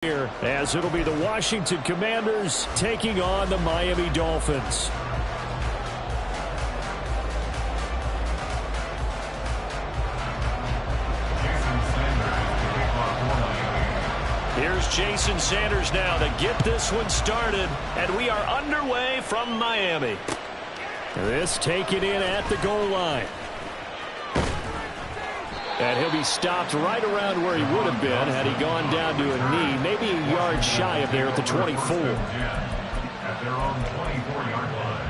Here, as it'll be the Washington Commanders taking on the Miami Dolphins. Here's Jason Sanders now to get this one started, and we are underway from Miami. This taken in at the goal line. And he'll be stopped right around where he would have been had he gone down to a knee, maybe a yard shy of there at the 24. At their own 24-yard line.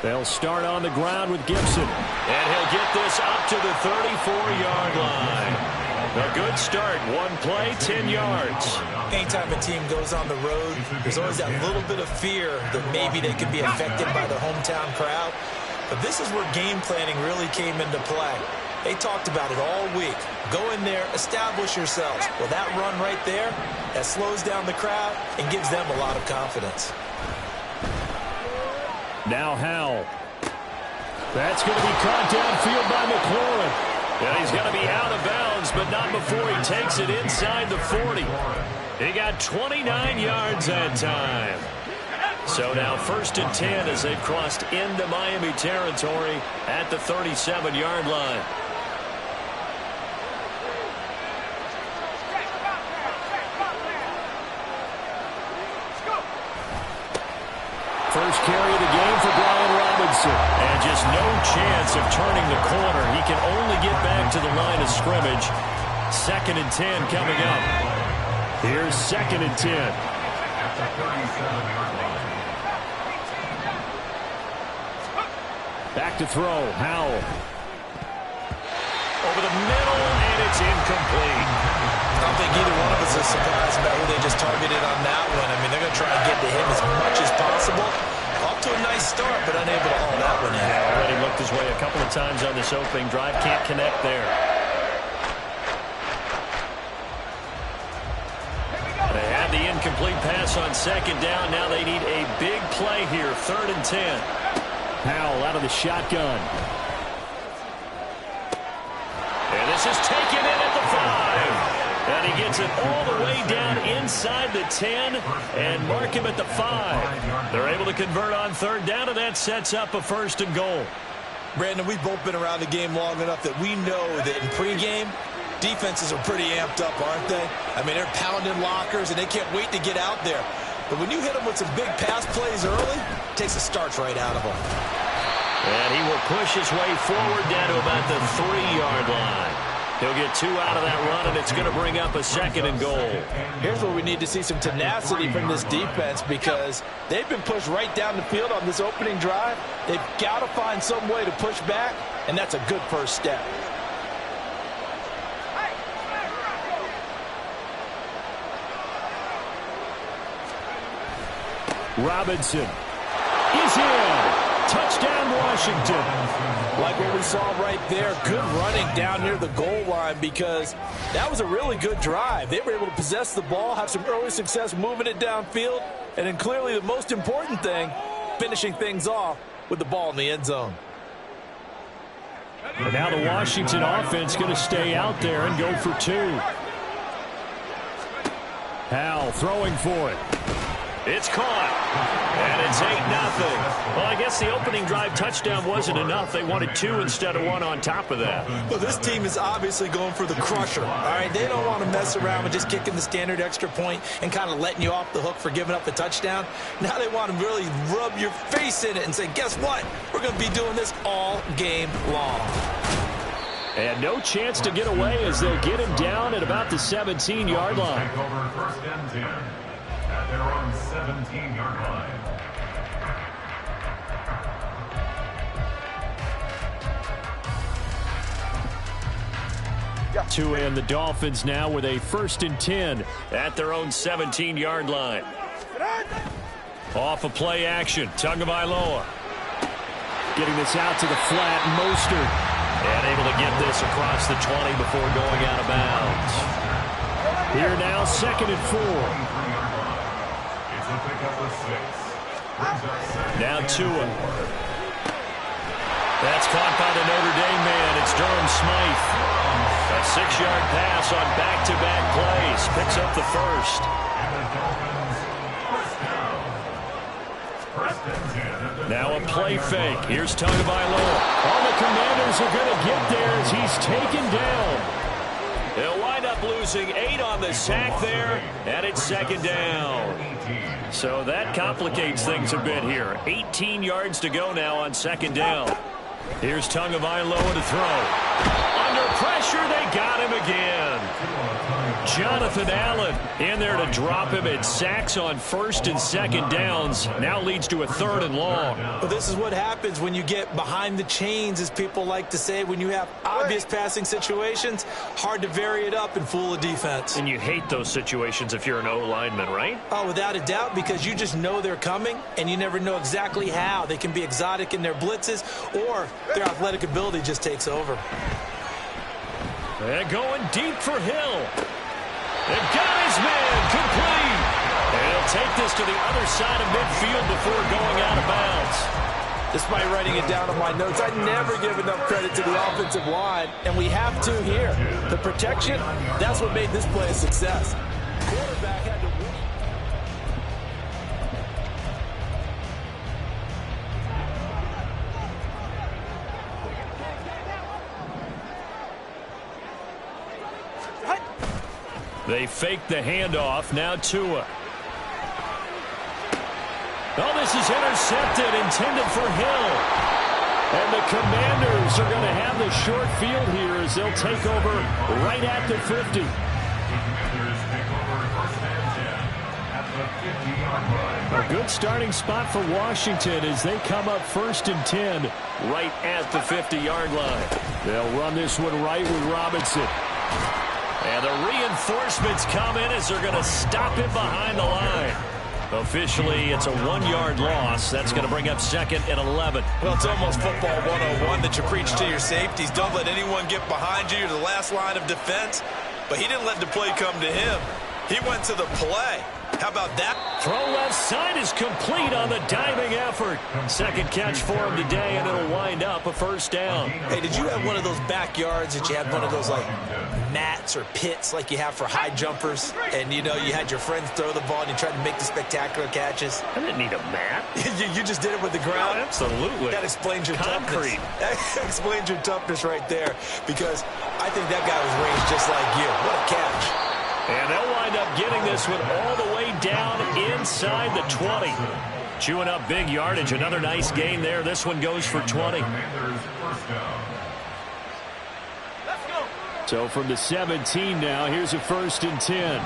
They'll start on the ground with Gibson. And he'll get this up to the 34-yard line. A good start. One play, 10 yards. Anytime a team goes on the road, there's always that little bit of fear that maybe they could be affected by the hometown crowd. But this is where game planning really came into play. They talked about it all week. Go in there, establish yourselves. Well, that run right there, that slows down the crowd and gives them a lot of confidence. Now Howell. That's going to be caught downfield by McLaurin. And he's going to be out of bounds, but not before he takes it inside the 40. He got 29 yards that time. So now 1st and 10 as they've crossed into Miami territory at the 37-yard line. First carry of the game for Brian Robinson. And just no chance of turning the corner. He can only get back to the line of scrimmage. 2nd and 10 coming up. Here's 2nd and 10. At the 37-yard line. Back to throw. Howell. Over the middle, and it's incomplete. I don't think either one of us is surprised about who they just targeted on that one. I mean, they're going to try and get to him as much as possible. Off to a nice start, but unable to haul that one in. Already looked his way a couple of times on this opening drive. Can't connect there. They had the incomplete pass on 2nd down. Now they need a big play here. 3rd and 10. Howell out of the shotgun. And this is taken in at the 5. And he gets it all the way down inside the 10 and mark him at the 5. They're able to convert on 3rd down, and that sets up a 1st and goal. Brandon, we've both been around the game long enough that we know that in pregame, defenses are pretty amped up, aren't they? I mean, they're pounding lockers, and they can't wait to get out there. But when you hit them with some big pass plays early, it takes the starch right out of them. And he will push his way forward down to about the 3-yard line. He'll get 2 out of that run, and it's going to bring up a 2nd and goal. Here's where we need to see some tenacity from this defense because they've been pushed right down the field on this opening drive. They've got to find some way to push back, and that's a good first step. Robinson is in. Touchdown, Washington. Like what we saw right there, good running down near the goal line because that was a really good drive. They were able to possess the ball, have some early success moving it downfield, and then clearly the most important thing, finishing things off with the ball in the end zone. And now the Washington offense going to stay out there and go for 2. Howell throwing for it. It's caught, and it's 8-0. Well, I guess the opening drive touchdown wasn't enough. They wanted 2 instead of 1 on top of that. Well, this team is obviously going for the crusher, all right? They don't want to mess around with just kicking the standard extra point and kind of letting you off the hook for giving up the touchdown. Now they want to really rub your face in it and say, guess what? We're going to be doing this all game long. And no chance to get away as they'll get him down at about the 17-yard line. Take over 1st and 10. At their own 17-yard line. To end the Dolphins now with a 1st and 10 at their own 17-yard line. Off of play action, Tagovailoa. Getting this out to the flat, Mostert. And able to get this across the 20 before going out of bounds. Here now, 2nd and 4. It's a pick up of 6. Now Tua. That's caught by the Notre Dame man. It's Durham Smythe. A 6-yard pass on back-to-back plays. Picks up the first. Now a play fake. Here's Tagovailoa. All the Commanders are going to get there as he's taken down. They'll wind up losing 8 on the sack there, and it's second down. So that complicates things a bit here. 18 yards to go now on second down. Here's Tagovailoa to throw. Under pressure, they got him again. Jonathan Allen in there to drop him at sacks on first and second downs. Now leads to a 3rd and long. Well, this is what happens when you get behind the chains, as people like to say. When you have obvious passing situations, hard to vary it up and fool a defense. And you hate those situations if you're an O-lineman, right? Oh, without a doubt, because you just know they're coming, and you never know exactly how. They can be exotic in their blitzes, or their athletic ability just takes over. They're going deep for Hill. They've got his man complete. And he'll take this to the other side of midfield before going out of bounds. Despite writing it down on my notes, I never give enough credit to the offensive line, and we have to here. The protection, that's what made this play a success. Quarterback had to win. They fake the handoff. Now Tua. Oh, this is intercepted, intended for Hill. And the Commanders are going to have the short field here as they'll take over right at the 50. A good starting spot for Washington as they come up 1st and 10 right at the 50-yard line. They'll run this one right with Robinson. And the reinforcements come in as they're going to stop him behind the line. Officially, it's a 1-yard loss. That's going to bring up 2nd and 11. Well, it's almost football 101 that you preach to your safeties. Don't let anyone get behind you. You're the last line of defense. But he didn't let the play come to him. He went to the play. How about that? Throw left side is complete on the diving effort. 2nd catch for him today, and it'll wind up a 1st down. Hey, did you have one of those backyards that you had one of those, like, mats or pits like you have for high jumpers? And, you know, you had your friends throw the ball and you tried to make the spectacular catches? I didn't need a mat. you just did it with the ground? Oh, absolutely. That explains your Concrete. toughness. That explains your toughness right there, because I think that guy was raised just like you. What a catch. And they'll wind up getting this one all the way down inside the 20. Chewing up big yardage. Another nice gain there. This one goes for 20. So from the 17 now, here's a 1st and 10.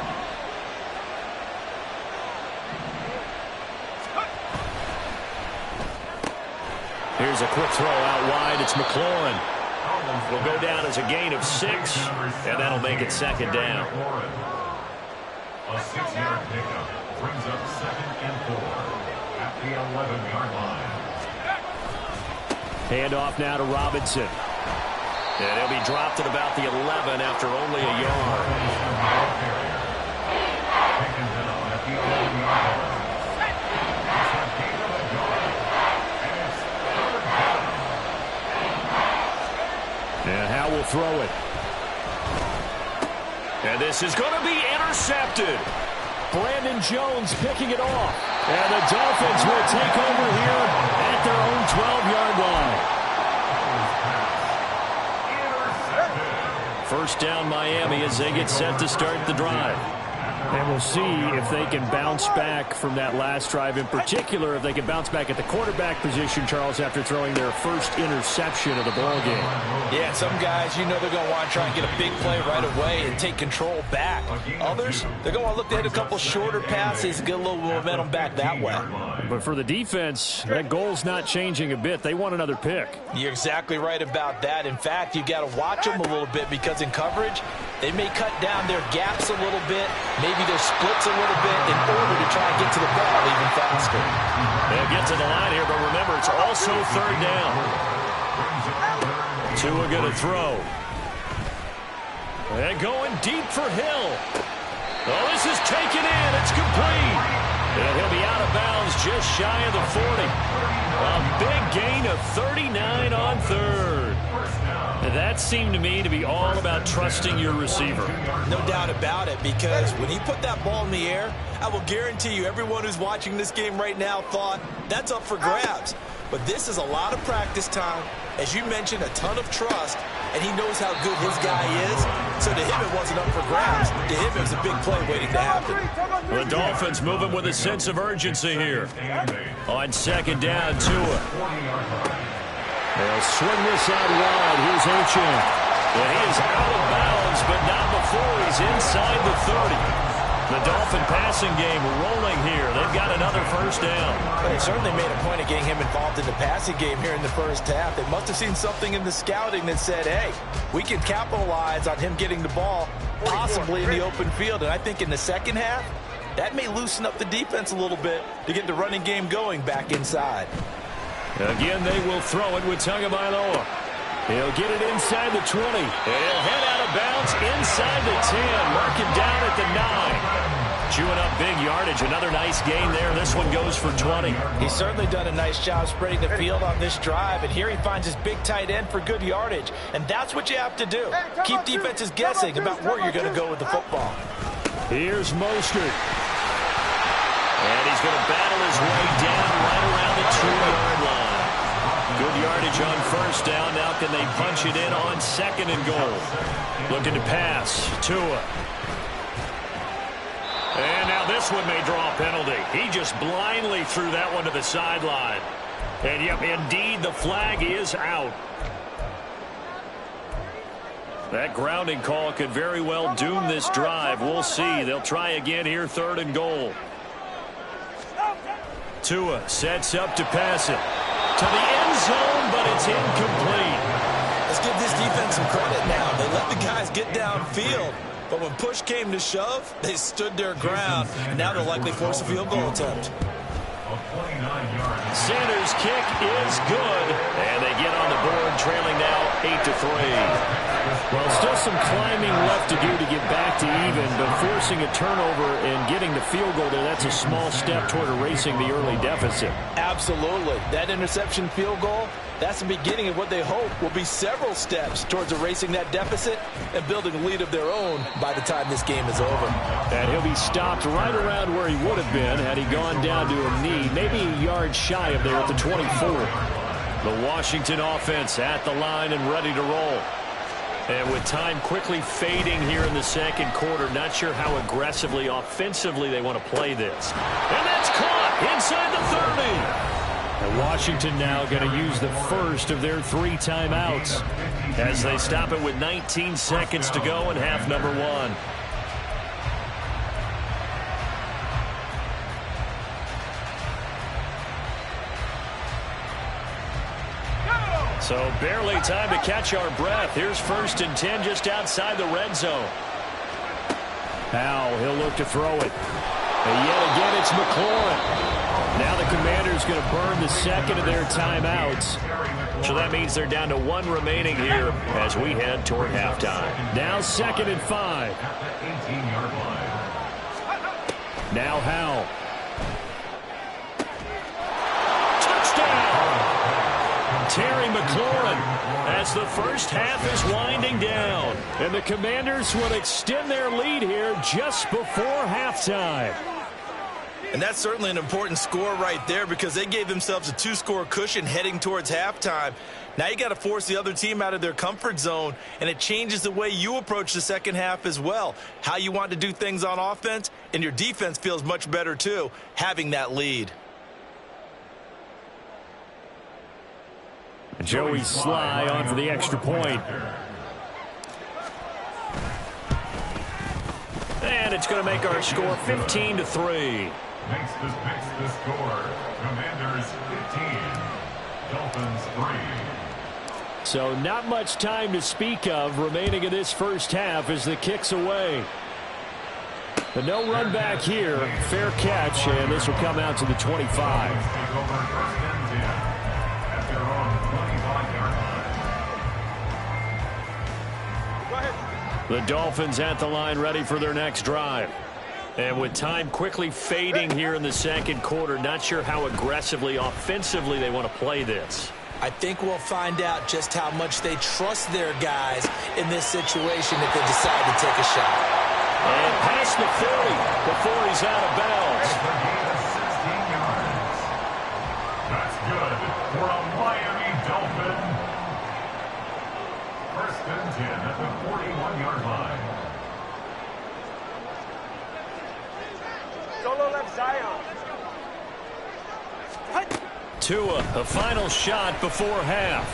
Here's a quick throw out wide. It's McLaurin. Will go down as a gain of 6, and that'll make it 2nd down. A 6-yard pickup brings up 2nd and 4 at the 11-yard line. Handoff now to Robinson. And he'll be dropped at about the 11 after only a yard. Taken down at the 11-yard line. And Howe will throw it. And this is going to be intercepted. Brandon Jones picking it off. And the Dolphins will take over here at their own 12-yard line. 1st down Miami as they get set to start the drive. And we'll see if they can bounce back from that last drive. In particular, if they can bounce back at the quarterback position, Charles, after throwing their first interception of the ball game. Yeah, some guys, you know they're going to want to try and get a big play right away and take control back. Others, they're going to want to look to hit a couple shorter passes, get a little momentum back that way. But for the defense, that goal's not changing a bit. They want another pick. You're exactly right about that. In fact, you got to watch them a little bit, because in coverage, they may cut down their gaps a little bit, maybe their splits a little bit, in order to try and get to the ball even faster. They'll get to the line here, but remember, it's also 3rd down. Tua going to throw. And going deep for Hill. Oh, this is taken in. It's complete. And he'll be out of bounds just shy of the 40. A big gain of 39 on third. That seemed to me to be all about trusting your receiver. No doubt about it, because when he put that ball in the air, I will guarantee you everyone who's watching this game right now thought that's up for grabs. But this is a lot of practice time. As you mentioned, a ton of trust, and he knows how good his guy is. So to him, it wasn't up for grabs. To him, it was a big play waiting to happen. The Dolphins moving with a sense of urgency here. On second down, Tua. They'll swing this out wide. Here's Achane. And he is out of bounds, but not before he's inside the 30. The Dolphin passing game rolling here. They've got another first down. They certainly made a point of getting him involved in the passing game here in the first half. They must have seen something in the scouting that said, hey, we can capitalize on him getting the ball, possibly in the open field. And I think in the second half, that may loosen up the defense a little bit to get the running game going back inside. Again, they will throw it with Tagovailoa. He'll get it inside the 20. And he'll head out of bounds inside the 10. Mark him down at the 9. Chewing up big yardage. Another nice gain there. This one goes for 20. He's certainly done a nice job spreading the field on this drive. And here he finds his big tight end for good yardage. And that's what you have to do. Keep defenses guessing about where you're going to go with the football. Here's Mostert. And he's going to battle his way down right around the 2-yard line. Good yardage on first down. Now can they punch it in on second and goal? Looking to pass. Tua. And now this one may draw a penalty. He just blindly threw that one to the sideline. And yep, indeed, the flag is out. That grounding call could very well doom this drive. We'll see. They'll try again here, third and goal. Tua sets up to pass it to the end zone, but it's incomplete. Let's give this defense some credit now. They let the guys get downfield, but when push came to shove, they stood their ground, and now they'll likely force a field goal attempt. Sanders' kick is good, and they get on the board, trailing now 8-3. Well, still some climbing left to do to get back to even, but forcing a turnover and getting the field goal there, that's a small step toward erasing the early deficit. Absolutely. That interception field goal, that's the beginning of what they hope will be several steps towards erasing that deficit and building a lead of their own by the time this game is over. And he'll be stopped right around where he would have been had he gone down to a knee, maybe a yard shy of there at the 24. The Washington offense at the line and ready to roll. And with time quickly fading here in the second quarter, not sure how aggressively, offensively they want to play this. And that's caught inside the 30. And Washington now going to use the first of their 3 timeouts as they stop it with 19 seconds to go in half number 1. So barely time to catch our breath. Here's 1st and 10 just outside the red zone. Now he'll look to throw it. And yet again, it's McLaurin. Now the Commanders going to burn the second of their timeouts. So that means they're down to 1 remaining here as we head toward halftime. Now 2nd and 5. Now Howell. Terry McLaurin as the first half is winding down. And the Commanders will extend their lead here just before halftime. And that's certainly an important score right there because they gave themselves a 2-score cushion heading towards halftime. Now you got to force the other team out of their comfort zone, and it changes the way you approach the second half as well. How you want to do things on offense, and your defense feels much better too, having that lead. Joey Sly on for the extra point. And it's going to make our score 15-3. Makes the score. Commanders 15. Dolphins 3. So not much time to speak of remaining in this first half as the kick's away. But no run back here. Fair catch, and this will come out to the 25. The Dolphins at the line ready for their next drive. And with time quickly fading here in the second quarter, not sure how aggressively, offensively they want to play this. I think we'll find out just how much they trust their guys in this situation if they decide to take a shot. And past the 40 before he's out of bounds. That's good for a Miami Dolphin. First and 10 at the 41-yard line. Solo left Zion. Tua, a final shot before half.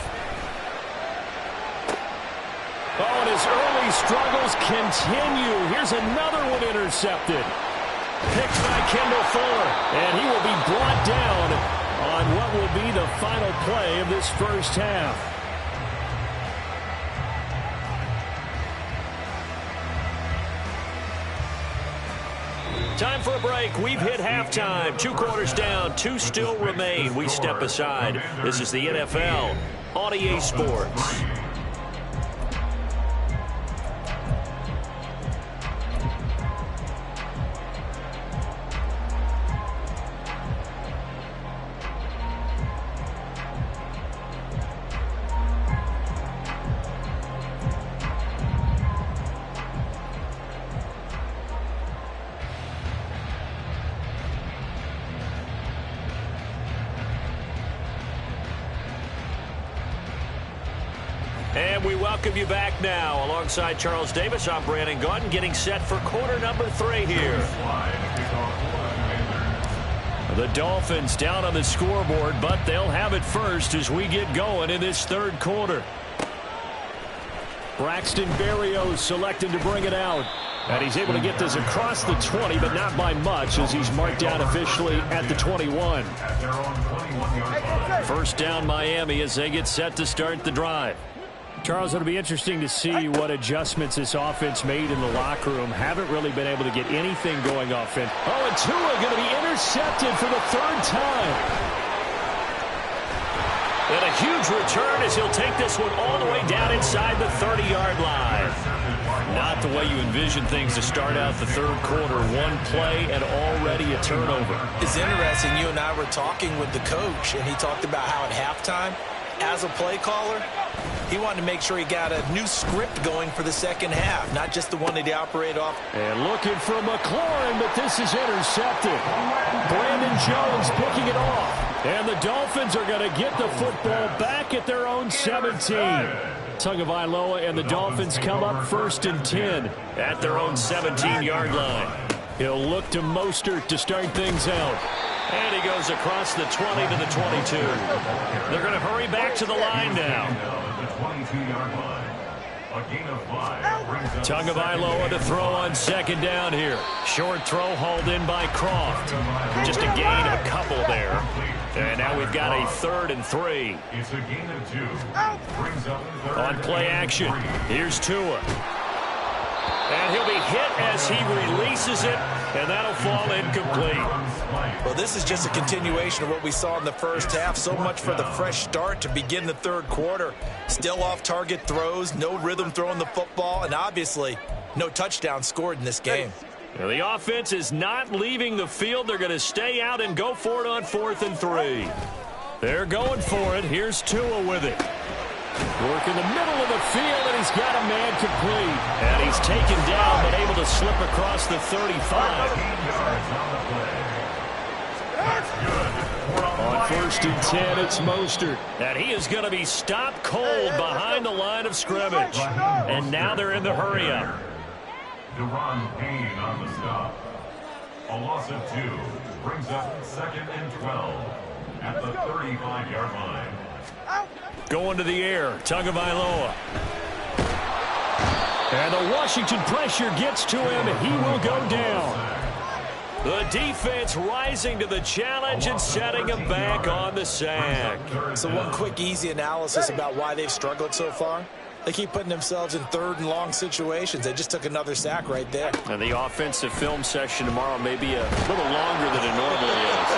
Oh, and his early struggles continue. Here's another one intercepted. Picked by Kendall Fuller, and he will be brought down on what will be the final play of this first half. Time for a break. We've hit halftime. 2 quarters down. 2 still remain. We step aside. This is the NFL on EA Sports. And we welcome you back now. Alongside Charles Davis, I'm Brandon Gaudin, getting set for quarter number 3 here. The Dolphins down on the scoreboard, but they'll have it first as we get going in this third quarter. Braxton Berrios selected to bring it out. And he's able to get this across the 20, but not by much, as he's marked down officially at the 21. First down Miami as they get set to start the drive. Charles, it'll be interesting to see what adjustments this offense made in the locker room. Haven't really been able to get anything going offense. Oh, and Tua going to be intercepted for the 3rd time. And a huge return as he'll take this one all the way down inside the 30-yard line. Not the way you envision things to start out the third quarter. One play and already a turnover. It's interesting. You and I were talking with the coach, and he talked about how at halftime, as a play caller, he wanted to make sure he got a new script going for the second half, not just the one that he operated off. And looking for McLaurin, but this is intercepted. Brandon Jones picking it off. And the Dolphins are going to get the football back at their own 17. Tagovailoa and the Dolphins come up 1st and 10 at their own 17-yard line. He'll look to Mostert to start things out. And he goes across the 20 to the 22. They're going to hurry back to the line now. Tagovailoa to throw on second down here. Short throw hauled in by Croft. Just a gain of a couple there. And now we've got a 3rd and 3. It's a gain of 2. On play action, here's Tua. And he'll be hit as he releases it, and that'll fall incomplete. Well, this is just a continuation of what we saw in the first half. So much for the fresh start to begin the third quarter. Still off-target throws, no rhythm throwing the football, and obviously no touchdown scored in this game. Now, the offense is not leaving the field. They're going to stay out and go for it on 4th and 3. They're going for it. Here's Tua with it. Work in the middle of the field, and he's got a man complete. And he's taken down, but able to slip across the 35. On 1st and 10, it's Mostert. And he is going to be stopped cold behind the line of scrimmage. And now they're in the hurry-up. Deron Payne on the stop. A loss of 2 brings up 2nd and 12 at the 35-yard line. Going to the air, Tagovailoa. And the Washington pressure gets to him. He will go down. The defense rising to the challenge and setting him back on the sack. So one quick, easy analysis about why they've struggled so far. They keep putting themselves in third and long situations. They just took another sack right there. And the offensive film session tomorrow may be a little longer than it normally is.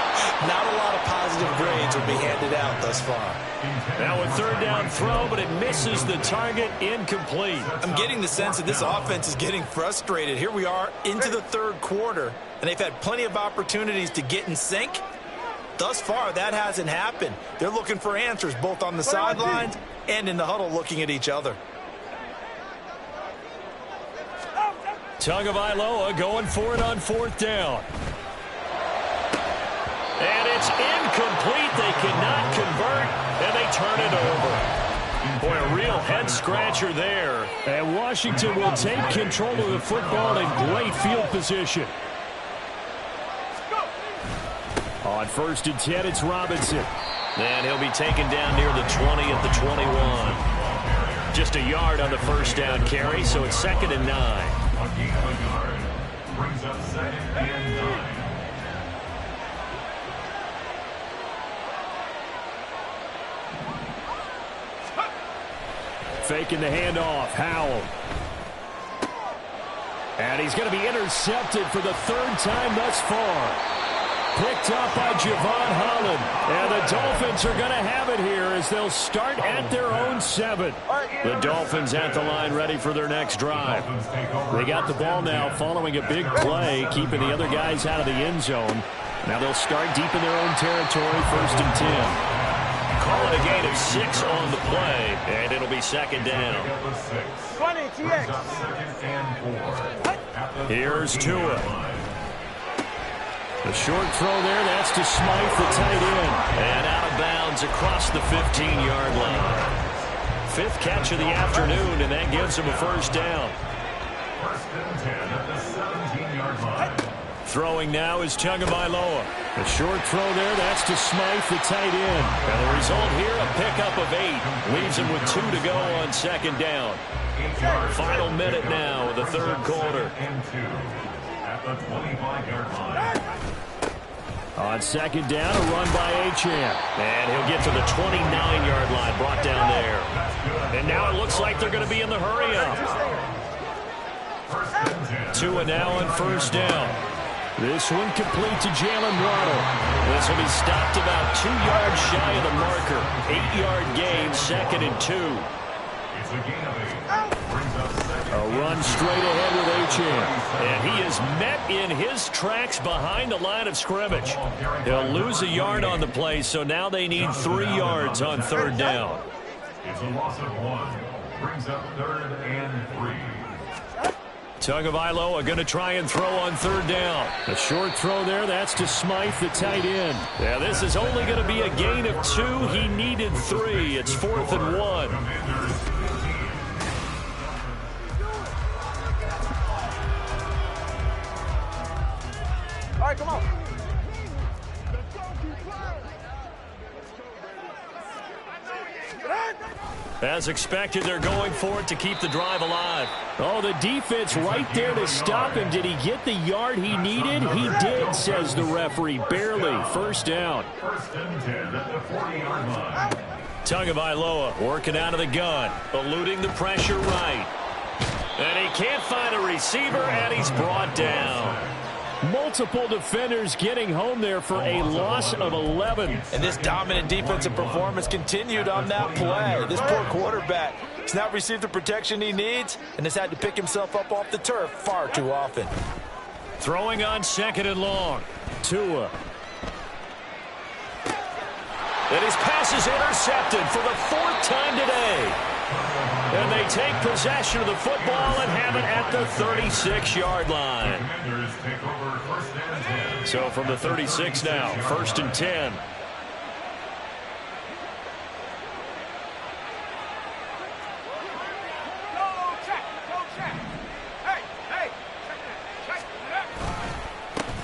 Not a lot of positive grades will be handed out thus far. Now a third down throw, but it misses the target, incomplete. I'm getting the sense that this offense is getting frustrated. Here we are into the third quarter, and they've had plenty of opportunities to get in sync. Thus far, that hasn't happened. They're looking for answers both on the sidelines and in the huddle looking at each other. Tagovailoa going for it on fourth down. And it's incomplete. They cannot convert, and they turn it over. Boy, a real head-scratcher there. And Washington will take control of the football in great field position. On 1st and 10, it's Robinson. And he'll be taken down near the 20 at the 21. Just a yard on the first down carry, so it's 2nd and 9. A gain of a yard brings up 2nd and 9. Faking the handoff, Howell. And he's going to be intercepted for the 3rd time thus far. Picked up by Javon Holland. And the Dolphins are going to have it here as they'll start at their own 7. The Dolphins at the line ready for their next drive. They got the ball now following a big play, keeping the other guys out of the end zone. Now they'll start deep in their own territory, 1st and 10. Call it a gain of 6 on the play, and it'll be 2nd down. Here's Tua. The short throw there, that's to Smythe, the tight end. And out of bounds across the 15-yard line. 5th catch of the afternoon, and that gives him a 1st down. 1st and 10 at the 17-yard line. Throwing now is Tagovailoa. The short throw there, that's to Smythe, the tight end. And the result here, a pickup of 8. Leaves him with 2 to go on 2nd down. Final minute now of the 3rd quarter. And 2 at the 25-yard line. On 2nd down, a run by Achane. And he'll get to the 29-yard line, brought down there. And now it looks like they're going to be in the hurry-up. Tua now on 1st down. This one complete to Jalen Waddle. This will be stopped about 2 yards shy of the marker. 8-yard gain, 2nd and 2. It's a gain of 8. Brings up 2nd. A run straight ahead with Achane. And he is met in his tracks behind the line of scrimmage. He'll lose a yard on the play, so now they need 3 yards on 3rd down. It's a loss of 1. Brings up 3rd and 3. Tagovailoa going to try and throw on 3rd down. A short throw there, that's to Smythe, the tight end. Yeah, this is only going to be a gain of 2. He needed 3. It's 4th and 1. All right, come on. As expected, they're going for it to keep the drive alive. Oh, the defense right there to stop him. Did he get the yard he needed? He did, says the referee. Barely. 1st down. 1st and 10 at the 40-yard line. Tagovailoa working out of the gun, eluding the pressure right. And he can't find a receiver, and he's brought down. Multiple defenders getting home there for a loss of 11. And this dominant defensive performance continued on that play. This poor quarterback has not received the protection he needs and has had to pick himself up off the turf far too often. Throwing on 2nd and long. Tua. And his pass is intercepted for the 4th time today. And they take possession of the football and have it at the 36-yard line. So from the 36 now, 1st and 10.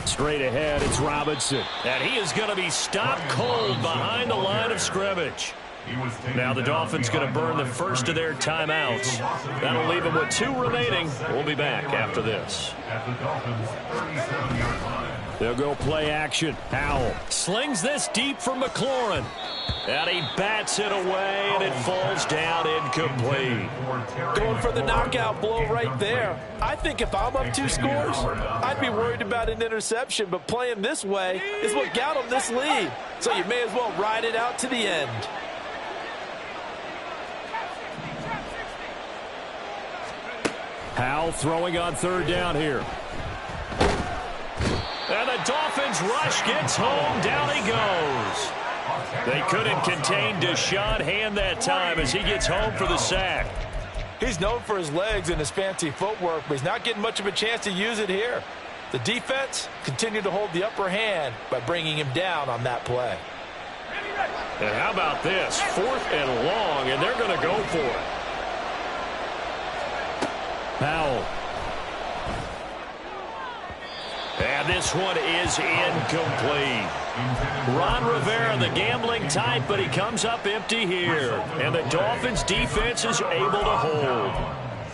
Straight ahead, it's Robinson. And he is going to be stopped cold behind the line of scrimmage. Now the Dolphins going to burn the first of their timeouts. That'll leave them with 2 remaining. We'll be back after this. At the Dolphins' 37-yard line. They'll go play action. Howell slings this deep for McLaurin. And he bats it away, and it falls down incomplete. Going for the knockout blow right there. I think if I'm up 2 scores, I'd be worried about an interception, but playing this way is what got him this lead. So you may as well ride it out to the end. Howell throwing on 3rd down here. And the Dolphins rush gets home. Down he goes. They couldn't contain Deshaun Hand that time as he gets home for the sack. He's known for his legs and his fancy footwork, but he's not getting much of a chance to use it here. The defense continued to hold the upper hand by bringing him down on that play. And how about this? 4th and long, and they're going to go for it. Howell. And this one is incomplete. Ron Rivera, the gambling type, but he comes up empty here. And the Dolphins defense is able to hold.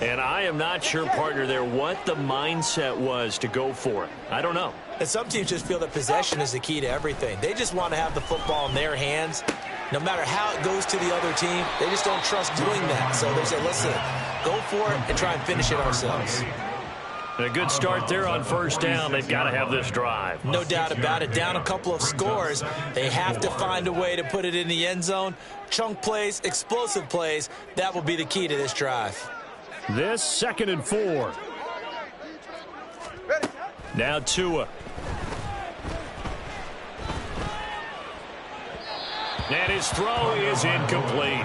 And I am not sure, partner, there what the mindset was to go for it. I don't know. And some teams just feel that possession is the key to everything. They just want to have the football in their hands. No matter how it goes to the other team, they just don't trust doing that. So they say, listen, go for it and try and finish it ourselves. A good start there on 1st down. They've got to have this drive. No doubt about it. Down a couple of scores. They have to find a way to put it in the end zone. Chunk plays, explosive plays. That will be the key to this drive. This 2nd and 4. Now Tua. And his throw is incomplete.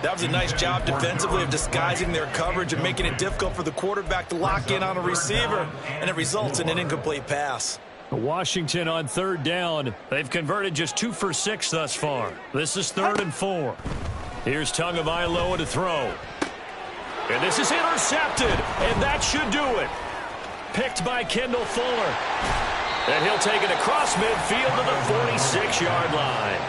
That was a nice job defensively of disguising their coverage and making it difficult for the quarterback to lock in on a receiver, and it results in an incomplete pass. Washington on 3rd down. They've converted just 2 for 6 thus far. This is 3rd and 4. Here's Tagovailoa to throw. And this is intercepted, and that should do it. Picked by Kendall Fuller. And he'll take it across midfield to the 46-yard line.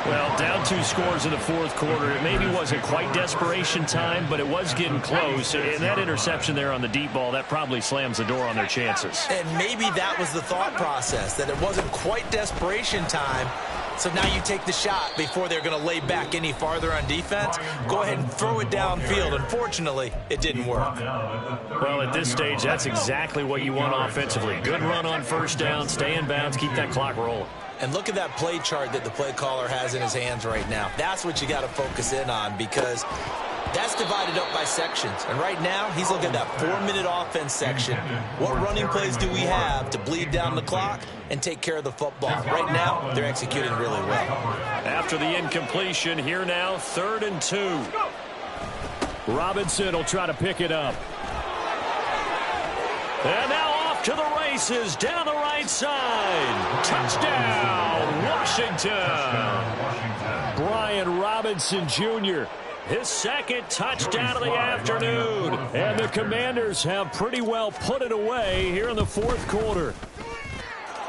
Well, down 2 scores in the 4th quarter. It maybe wasn't quite desperation time, but it was getting close. And that interception there on the deep ball, that probably slams the door on their chances. And maybe that was the thought process, that it wasn't quite desperation time. So now you take the shot before they're going to lay back any farther on defense. Go ahead and throw it downfield. Unfortunately, it didn't work. Well, at this stage, that's exactly what you want offensively. Good run on 1st down, stay in bounds, keep that clock rolling. And look at that play chart that the play caller has in his hands right now. That's what you got to focus in on, because that's divided up by sections. And right now, he's looking at that 4-minute offense section. What running plays do we have to bleed down the clock and take care of the football? Right now, they're executing really well. After the incompletion, here now, 3rd and 2. Robinson will try to pick it up. And now off to the races, down the right side. Touchdown, Washington. Brian Robinson Jr., his 2nd touchdown of the afternoon. And the Commanders have pretty well put it away here in the 4th quarter.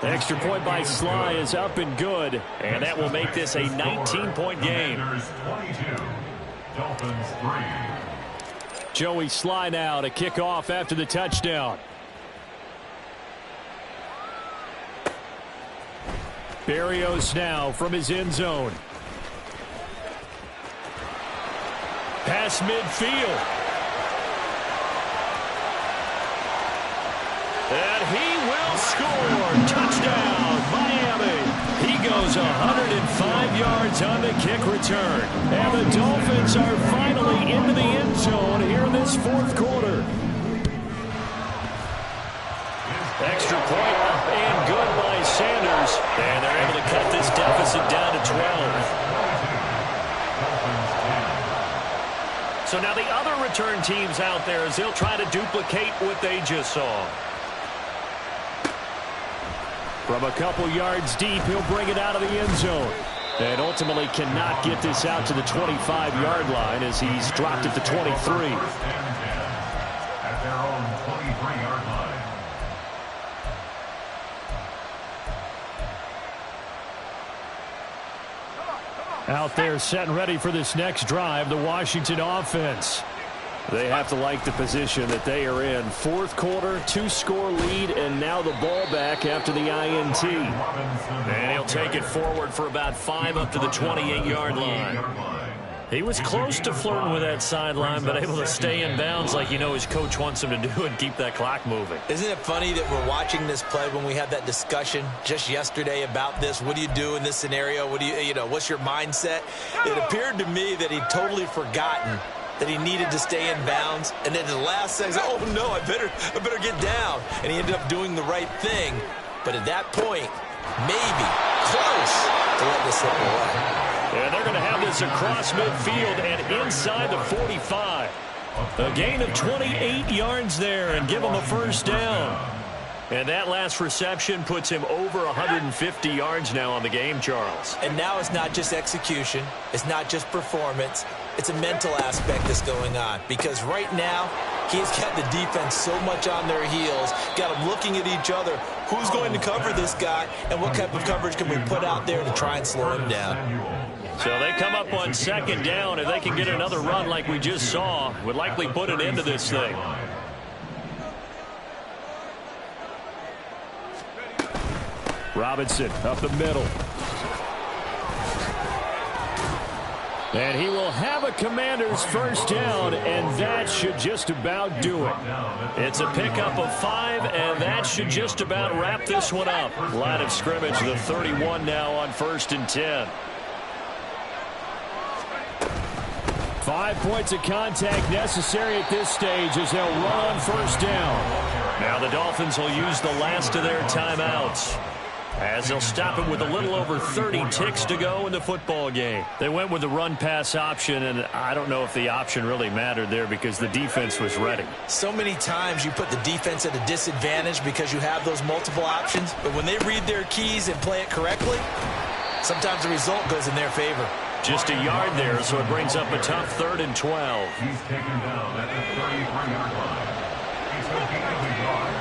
Extra point by Sly is up and good. And that will make this a 19-point game. Joey Sly now to kick off after the touchdown. Berrios now from his end zone. Pass midfield. And he will score. Touchdown, Miami. He goes 105 yards on the kick return. And the Dolphins are finally into the end zone here in this 4th quarter. Extra point up and good by Sanders. And they're able to cut this deficit down to 12. So now the other return teams out there, as they'll try to duplicate what they just saw. From a couple yards deep, he'll bring it out of the end zone. And ultimately cannot get this out to the 25-yard line as he's dropped at the 23. At their own 23-yard line. Out there set and ready for this next drive, the Washington offense. They have to like the position that they are in. Fourth quarter, 2-score lead, and now the ball back after the INT. And he'll take it forward for about 5 up to the 28-yard line. He was close to flirting with that sideline, but able to stay in bounds like you know his coach wants him to do and keep that clock moving. Isn't it funny that we're watching this play when we had that discussion just yesterday about this? What do you do in this scenario? What do you know, what's your mindset? It appeared to me that he'd totally forgotten that he needed to stay in bounds, and then in the last second, oh no, I better get down. And he ended up doing the right thing. But at that point, maybe close to let this slip away. And they're going to have this across midfield and inside the 45. A gain of 28 yards there and give him a first down. And that last reception puts him over 150 yards now on the game, Charles. And now it's not just execution. It's not just performance. It's a mental aspect that's going on. Because right now, he's got the defense so much on their heels, got them looking at each other. Who's going to cover this guy, and what type of coverage can we put out there to try and slow him down? So they come up on second down. If they can get another run like we just saw, would likely put an end to this thing. Robinson up the middle. And he will have a Commander's first down, and that should just about do it. It's a pickup of 5, and that should just about wrap this one up. Line of scrimmage, the 31 now on 1st and 10. 5 points of contact necessary at this stage as they'll run on first down. Now the Dolphins will use the last of their timeouts, as they'll stop it with a little over 30 ticks to go in the football game. They went with the run-pass option, and I don't know if the option really mattered there because the defense was ready. So many times you put the defense at a disadvantage because you have those multiple options, but when they read their keys and play it correctly, sometimes the result goes in their favor. Just a yard there, so it brings up a tough 3rd and 12. He's taken down at the 33-yard line. He's a gain of a yard.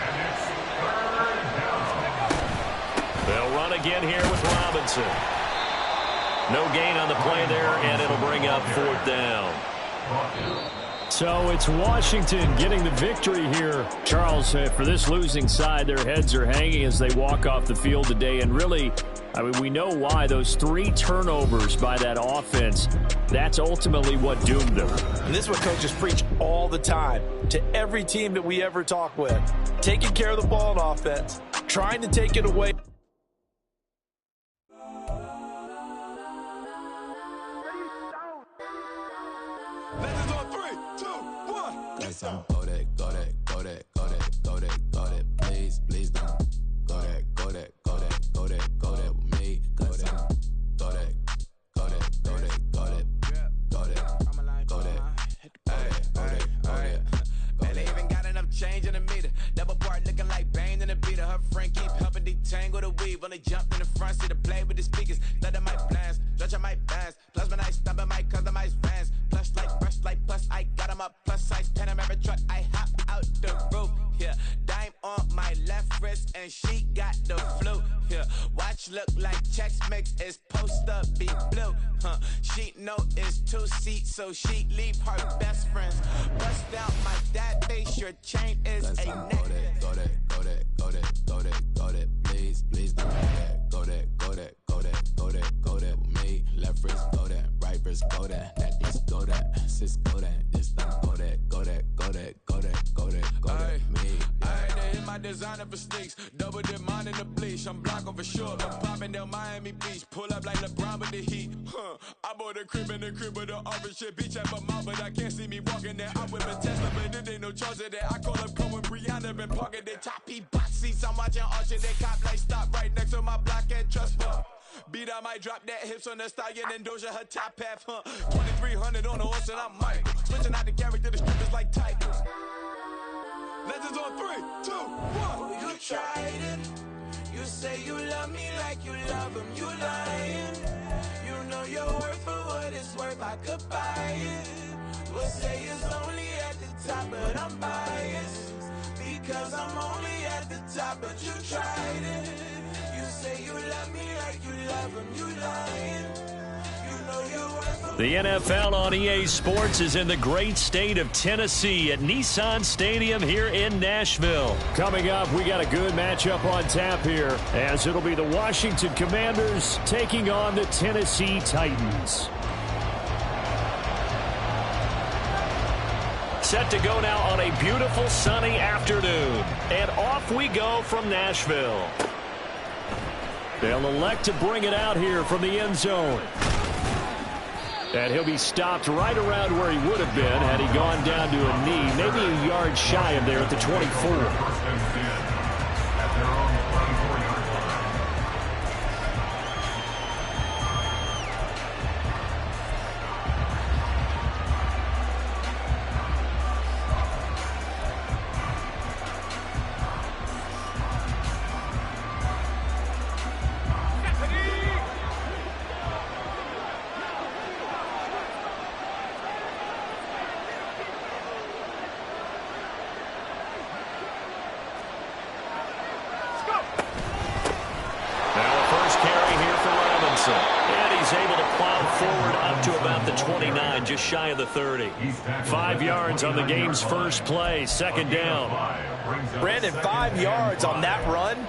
And it's 3rd down. They'll run again here with Robinson. No gain on the play there, and it'll bring up 4th down. So it's Washington getting the victory here. Charles, for this losing side, their heads are hanging as they walk off the field today. And really, I mean, we know why. Those 3 turnovers by that offense, that's ultimately what doomed them. And this is what coaches preach all the time to every team that we ever talk with. Taking care of the ball in offense, trying to take it away. Legends on 3, 2, 1. Get some. Go that, go that, go that, go that, go that, go that. Please, please don't. Go that, go that, go that, go that, go that with me. Go that, go that, go that, go that, go that, go that, go that, go that, go that. Man, they even got enough change in the meter. Double part looking like Bane in the beater. Her friend keep helping detangle the weave. When they jumped in the front seat to play with the speakers. Let my plans, judge my bands. Plus when I stop at my customize vans. Plus like brush like plus I got them up. Plus size Panamera truck. I hop out the roof. Yeah, dime on my left wrist and she got the flu. Yeah, watch look like Chex Mix is post up be blue. She know it's 2 seats, so she leave her best friends. Bust out my dad face, your chain is a neck. Go that, go that, go that, go that, go that, go that. Please, please don't. Go that, go that, go that, go that, go that with me. Left wrist, go that, right wrist, go that. Necklace, go that, sis, go that. This time, go that, go that, go that, go that, go that, go that. Me. Ayy, they hit my designer for sneaks. Double dip mine in the bleach. I'm blocking for sure. I'm popping down Miami Beach. Pull up like LeBron with the heat. I bought a crib in the crib with the office shit. Beach at my mouth, but I can't see me walking there. I'm with my Tesla, but it ain't no charge of that. I call up Cohen, Brianna, been parking their top box seats. I'm watching Archer, they cop like stop right next to my block and trust fund. Beat, I might drop that hips on the stallion and Doja her top half, 2300 on the horse and I'm Michael. Switching out the character, the strippers like Tigers. Legends on 3, 2, 1. You tried it. You say you love me like you love him. You lying. You know your worth for what it's worth. I could buy it. We'll say it's only at the top, but I'm biased because I'm only at the top. But you tried it. You say you love me like you love him. You lying. You know your worth for The NFL on EA Sports is in the great state of Tennessee at Nissan Stadium here in Nashville. Coming up, we got a good matchup on tap here, as it'll be the Washington Commanders taking on the Tennessee Titans. Set to go now on a beautiful sunny afternoon. And off we go from Nashville. They'll elect to bring it out here from the end zone. And he'll be stopped right around where he would have been had he gone down to a knee, maybe a yard shy of there at the 24. And he's able to plow forward up to about the 29, just shy of the 30. 5 yards on the game's first play, second down. Brandon, 5 yards on that run.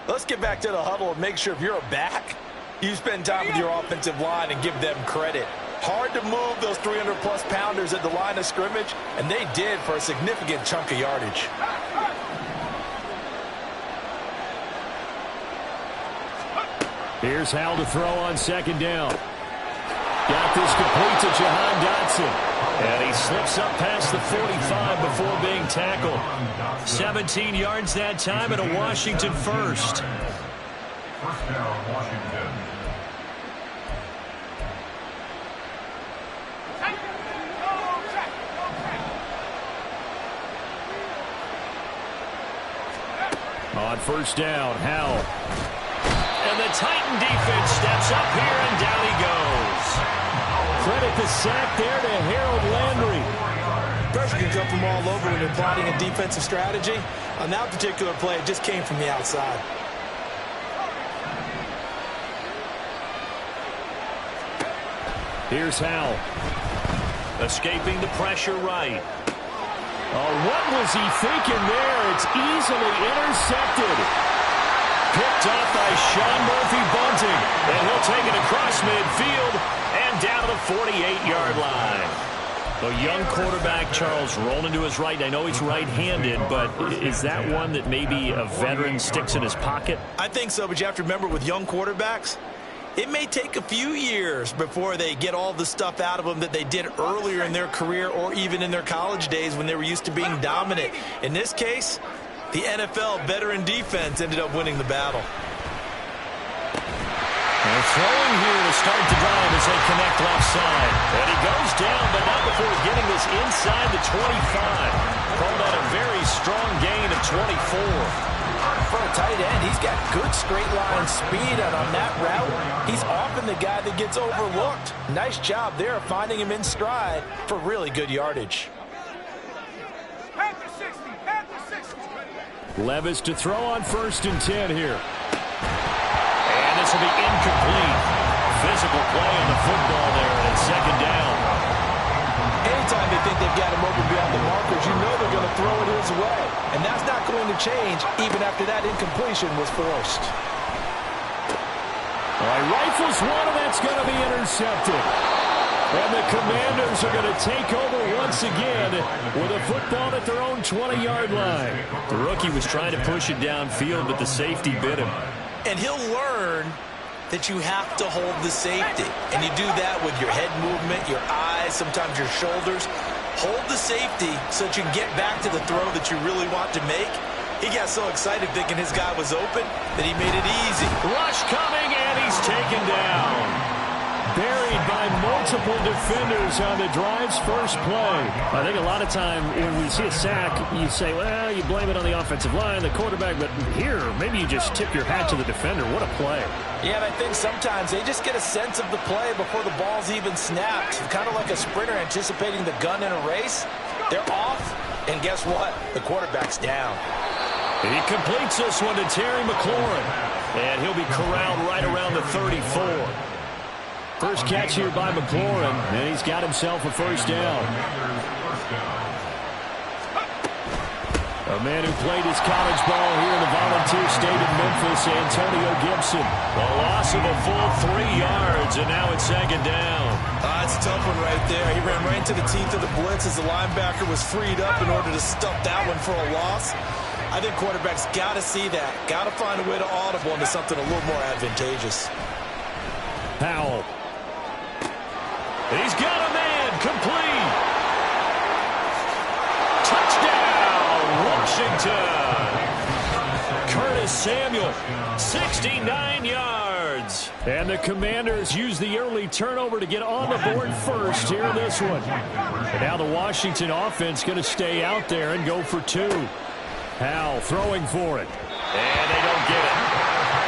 Let's get back to the huddle and make sure if you're a back, you spend time with your offensive line and give them credit. Hard to move those 300-plus pounders at the line of scrimmage, and they did for a significant chunk of yardage. Here's Howell to throw on second down. Got this complete to Jahan Dotson. And he slips up past the 45 before being tackled. 17 yards that time and a Washington first. First down, Washington. On first down, Howell. And the Titan defense steps up here, and down he goes. Credit the sack there to Harold Landry. Pressure can come from all over when you're plotting a defensive strategy. On that particular play, it just came from the outside. Here's Howell. Escaping the pressure right. Oh, what was he thinking there? It's easily intercepted. Picked off by Sean Murphy-Bunting. And he'll take it across midfield and down to the 48-yard line. The young quarterback, Charles, rolling to his right. I know he's right-handed, but is that one that maybe a veteran sticks in his pocket? I think so, but you have to remember with young quarterbacks, it may take a few years before they get all the stuff out of them that they did earlier in their career or even in their college days when they were used to being dominant. In this case, the NFL veteran defense ended up winning the battle. They're throwing here to start the drive as they connect left side. And he goes down, but not before getting this inside the 25. Call that a very strong gain of 24. For a tight end, he's got good straight line speed, and on that route, he's often the guy that gets overlooked. Nice job there of finding him in stride for really good yardage. Levis to throw on 1st and 10 here. And this will be incomplete. Physical play on the football there, and it's second down. Anytime they think they've got him open beyond the markers, you know they're going to throw it his way. And that's not going to change even after that incompletion was forced. All right, rifles one, and that's going to be intercepted. And the Commanders are going to take over once again with a football at their own 20-yard line. The rookie was trying to push it downfield, but the safety bit him. And he'll learn that you have to hold the safety. And you do that with your head movement, your eyes, sometimes your shoulders. Hold the safety so that you can get back to the throw that you really want to make. He got so excited thinking his guy was open that he made it easy. Rush coming, and he's taken down. Buried by multiple defenders on the drive's first play. I think a lot of time when we see a sack, you say, well, you blame it on the offensive line, the quarterback, but here, maybe you just tip your hat to the defender. What a play. Yeah, and I think sometimes they just get a sense of the play before the ball's even snapped. Kind of like a sprinter anticipating the gun in a race. They're off, and guess what? The quarterback's down. He completes this one to Terry McLaurin, and he'll be corralled right around the 34. First catch here by McLaurin, and he's got himself a first down. A man who played his college ball here in the Volunteer State of Memphis, Antonio Gibson. A loss of a full 3 yards, and now it's second down. That's a tough one right there. He ran right into the teeth of the blitz as the linebacker was freed up in order to stuff that one for a loss. I think quarterbacks got to see that. Got to find a way to audible into something a little more advantageous. Powell. He's got a man complete. Touchdown, Washington. Curtis Samuel, 69 yards. And the Commanders use the early turnover to get on the board first here in this one. And now the Washington offense going to stay out there and go for 2. Powell throwing for it. And they don't get it.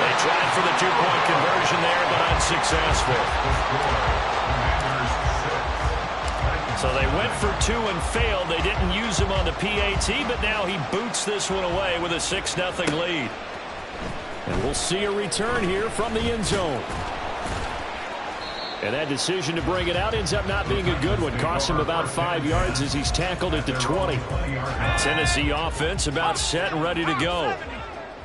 They tried for the 2-point conversion there, but unsuccessful. So they went for 2 and failed. They didn't use him on the PAT, but now he boots this one away with a 6-0 lead. And we'll see a return here from the end zone. And that decision to bring it out ends up not being a good one. Costs him about 5 yards as he's tackled at the 20. Tennessee offense about set and ready to go.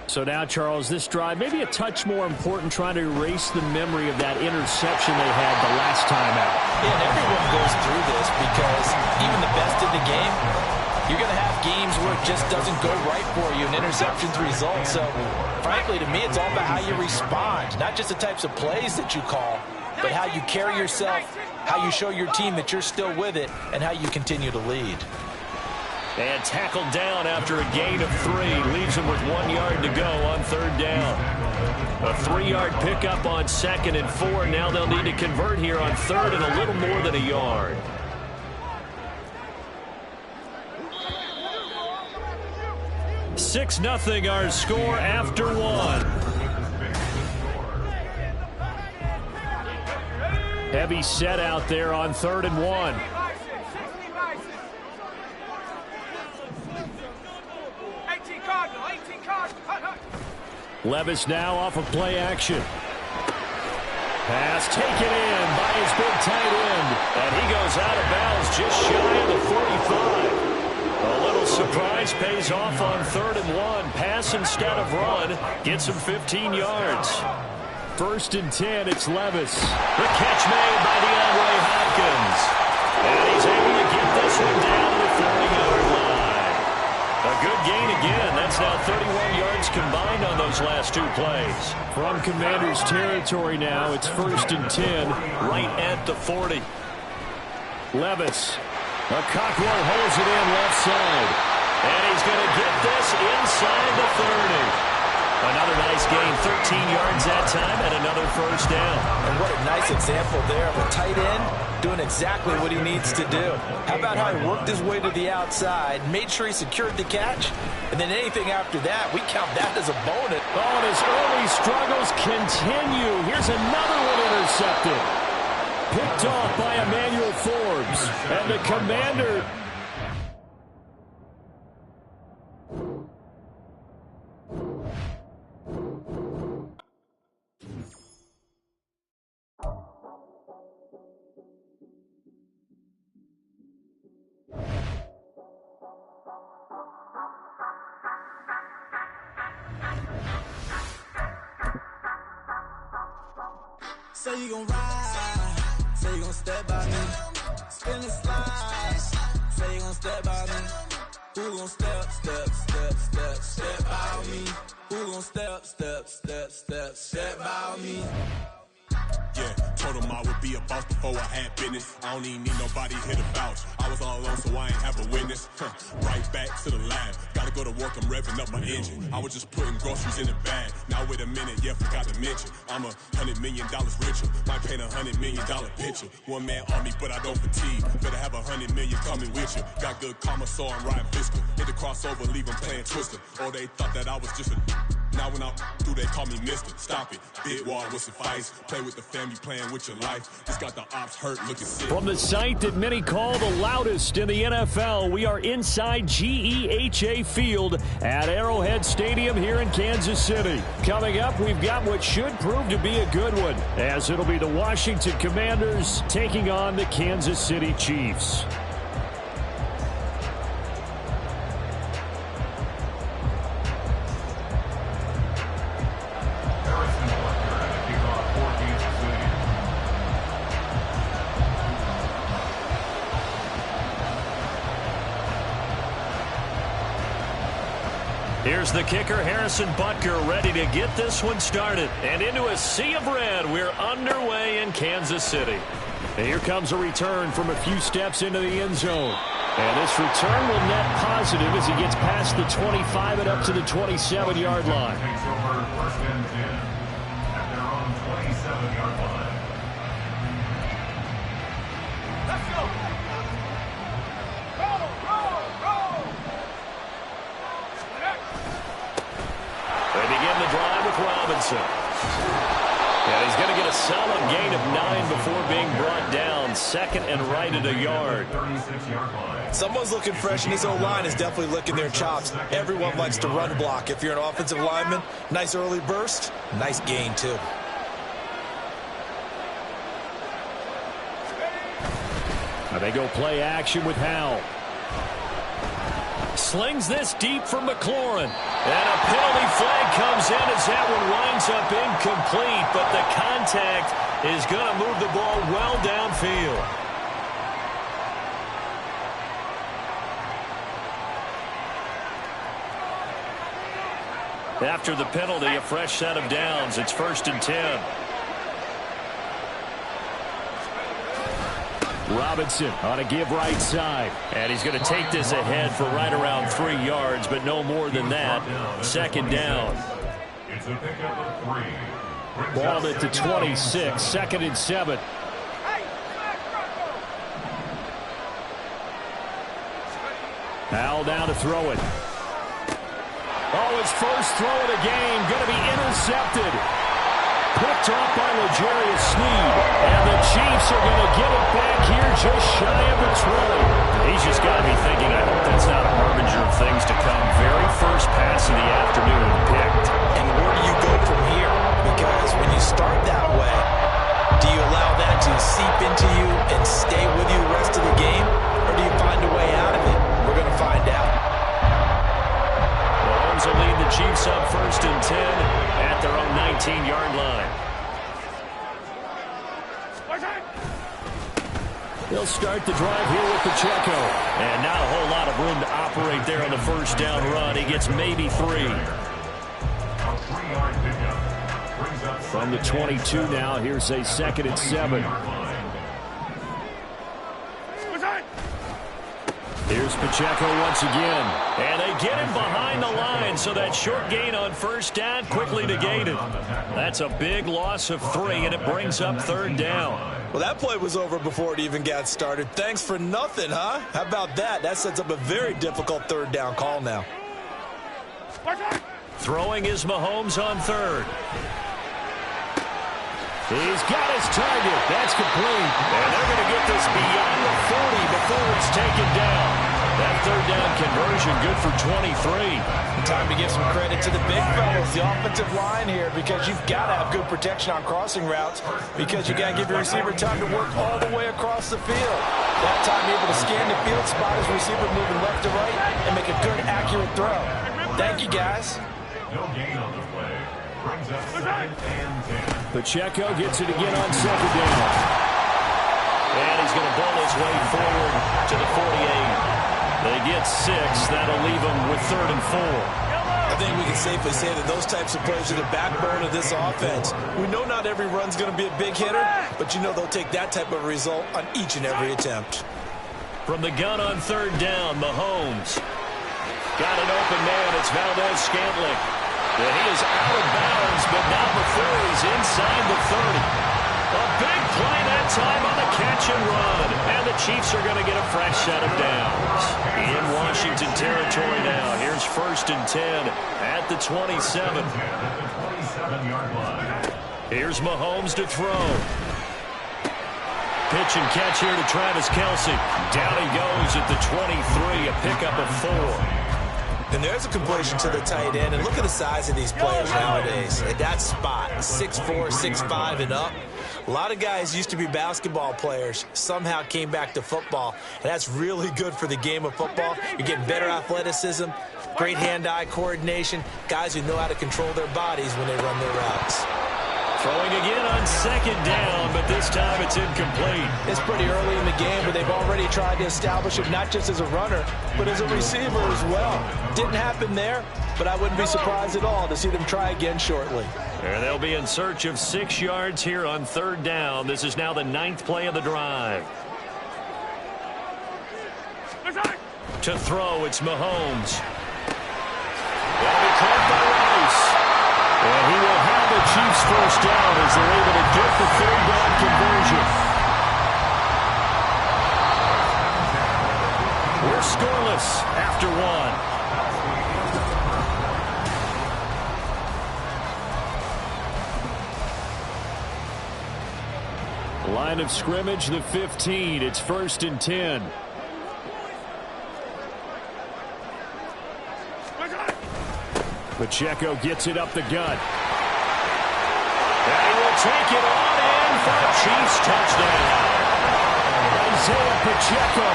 So now, Charles, this drive maybe a touch more important, trying to erase the memory of that interception they had the last time out. Yeah, and everyone goes through this because even the best in the game, you're going to have games where it just doesn't go right for you and interceptions result. So, frankly, to me, it's all about how you respond, not just the types of plays that you call, but how you carry yourself, how you show your team that you're still with it, and how you continue to lead. And tackled down after a gain of 3. Leaves him with 1 yard to go on 3rd down. A 3-yard pickup on 2nd and 4. Now they'll need to convert here on 3rd and a little more than a yard. $6-0 our score after 1. Heavy set out there on 3rd and 1. Levis now off of play action. Pass taken in by his big tight end. And he goes out of bounds just shy of the 45. A little surprise pays off on 3rd and 1. Pass instead of run. Gets him 15 yards. 1st and 10, it's Levis. The catch made by DeAndre Hopkins. And he's able to get this one down to the 40-yard line. A good gain again. That's now 31 yards combined on those last 2 plays. From Commanders territory now, it's 1st and 10, right at the 40. Levis. Cockrell holds it in left side. And he's going to get this inside the 30. Another nice gain, 13 yards that time, and another 1st down. And what a nice example there of a tight end doing exactly what he needs to do. How about how he worked his way to the outside, made sure he secured the catch, and then anything after that, we count that as a bonus. Oh, and his early struggles continue. Here's another one intercepted. Picked off by Emmanuel Forbes. And the Commander... Say you gon' ride, say you gon' step by me, spin and slide, say you gon' step by me, who gon' step by me, who gon' step by me. Yeah, told him I would be a boss before I had business. I don't even need nobody here to vouch. I was all alone, so I ain't have a witness. Right back to the lab. Gotta go to work, I'm revving up my engine. I was just putting groceries in the bag. Now wait a minute, yeah, forgot to mention. I'm $100 million richer. Might paint $100 million picture. One man army, but I don't fatigue. Better have $100 million coming with you. Got good karma, so I'm riding fiscal. Hit the crossover, leave them playing Twister. Or they thought that I was just a... Now when I do, they call me Mister. Stop it. Big wall will suffice. Play with the family, playing with your life. Just got the ops hurt, looking sick. From the site that many call the loudest in the NFL, we are inside GEHA Field at Arrowhead Stadium here in Kansas City. Coming up, we've got what should prove to be a good one, as it'll be the Washington Commanders taking on the Kansas City Chiefs. Here's the kicker, Harrison Butker, ready to get this one started. And into a sea of red, we're underway in Kansas City. And here comes a return from a few steps into the end zone. And this return will net positive as he gets past the 25 and up to the 27-yard line. Takes over first and 10 at their own 27-yard line. Let's go. They begin the drive with Robinson. And he's going to get a solid gain of 9 before being brought down. Second and right at a yard. 36-yard line. Someone's looking fresh, and his O-line is definitely licking their chops. Everyone likes to run block. If you're an offensive lineman, nice early burst, nice gain, too. Now they go play action with Howell. Slings this deep for McLaurin. And a penalty flag comes in as that one winds up incomplete, but the contact is going to move the ball well downfield. After the penalty, a fresh set of downs. It's 1st and 10. Robinson on a give right side. And he's going to take this ahead for right around 3 yards, but no more than that. 2nd down. It's a pickup of 3. Ball at the 26. 2nd and 7. Howell down to throw it. Oh, his first throw of the game going to be intercepted. Picked off by L'Jarius Sneed. And the Chiefs are going to get it back here just shy of the 20. He's just got to be thinking, I hope that's not a harbinger of things to come. Very first pass of the afternoon picked. And where do you go from here? Because when you start that way, do you allow that to seep into you and stay with you the rest of the game? Or do you find a way out of it? We're going to find out. Mahomes will lead the Chiefs up 1st and 10 at their own 19-yard line. They'll start the drive here with Pacheco. And not a whole lot of room to operate there on the first down run. He gets maybe 3. From the 22 now, here's a 2nd and 7. Here's Pacheco once again. And they get him behind the line, so that short gain on first down quickly negated. That's a big loss of 3, and it brings up 3rd down. Well, that play was over before it even got started. Thanks for nothing, huh? How about that? That sets up a very difficult 3rd down call now. Throwing is Mahomes on 3rd. He's got his target. That's complete. And they're going to get this beyond the 40 before it's taken down. That 3rd down conversion good for 23. Time to give some credit to the big fellas, the offensive line here, because you've got to have good protection on crossing routes, because you got to give your receiver time to work all the way across the field. That time able to scan the field, spot his receiver moving left to right, and make a good, accurate throw. Thank you, guys. No gain on the play. Brings up 2nd and 10. Pacheco gets it again on 2nd down. And he's going to bowl his way forward to the 48. They get 6. That'll leave them with 3rd and 4. I think we can safely say that those types of plays are the backbone of this offense. We know not every run's going to be a big hitter, but you know they'll take that type of result on each and every attempt. From the gun on 3rd down, Mahomes. Got an open man. It's Valdez-Scantling. And he is out of bounds, but not before he's inside the 30. A big play that time on the catch and run. And the Chiefs are going to get a fresh set of downs. In Washington territory now. Here's 1st and 10 at the 27. Here's Mahomes to throw. Pitch and catch here to Travis Kelce. Down he goes at the 23, a pickup of 4. And there's a completion to the tight end. And look at the size of these players nowadays. At that spot, 6'4", 6'5", and up. A lot of guys used to be basketball players, somehow came back to football. And that's really good for the game of football. You're getting better athleticism, great hand-eye coordination, guys who know how to control their bodies when they run their routes. Throwing again on 2nd down, but this time it's incomplete. It's pretty early in the game, but they've already tried to establish him not just as a runner, but as a receiver as well. Didn't happen there, but I wouldn't be surprised at all to see them try again shortly. And they'll be in search of 6 yards here on 3rd down. This is now the 9th play of the drive. To throw, it's Mahomes. That'll be caught by Rice. And he will have the Chiefs 1st down as they're able to get the 3rd down conversion. We're scoreless after 1. Line of scrimmage, the 15. It's 1st and 10. Pacheco gets it up the gut. And he will take it on in for a Chiefs touchdown. Isaiah Pacheco,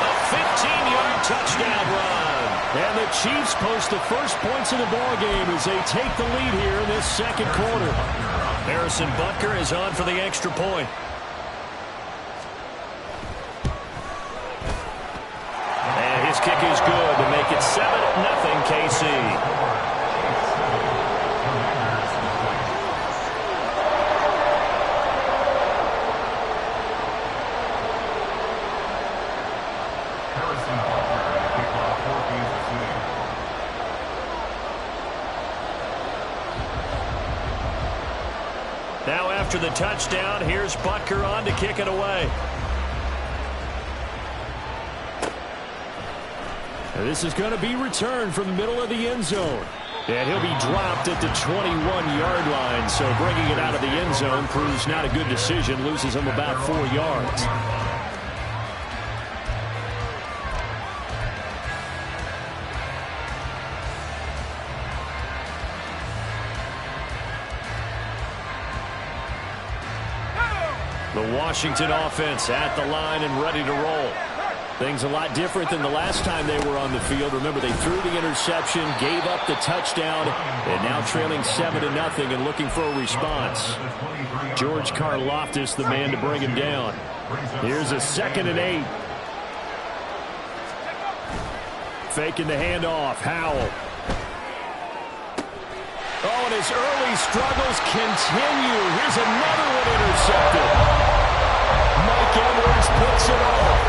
a 15-yard touchdown run. And the Chiefs post the first points of the ballgame as they take the lead here in this 2nd quarter. Harrison Butker is on for the extra point. And his kick is good to make it 7-0 KC. Now after the touchdown, here's Butker on to kick it away. And this is going to be returned from the middle of the end zone. And he'll be dropped at the 21-yard line. So bringing it out of the end zone proves not a good decision. Loses him about 4 yards. The Washington offense at the line and ready to roll. Things a lot different than the last time they were on the field. Remember, they threw the interception, gave up the touchdown, and now trailing 7-0 and looking for a response. George Karlaftis, the man to bring him down. Here's a 2nd and 8. Faking the handoff. Howell. Oh, and his early struggles continue. Here's another one intercepted. Mike Edwards picks it off.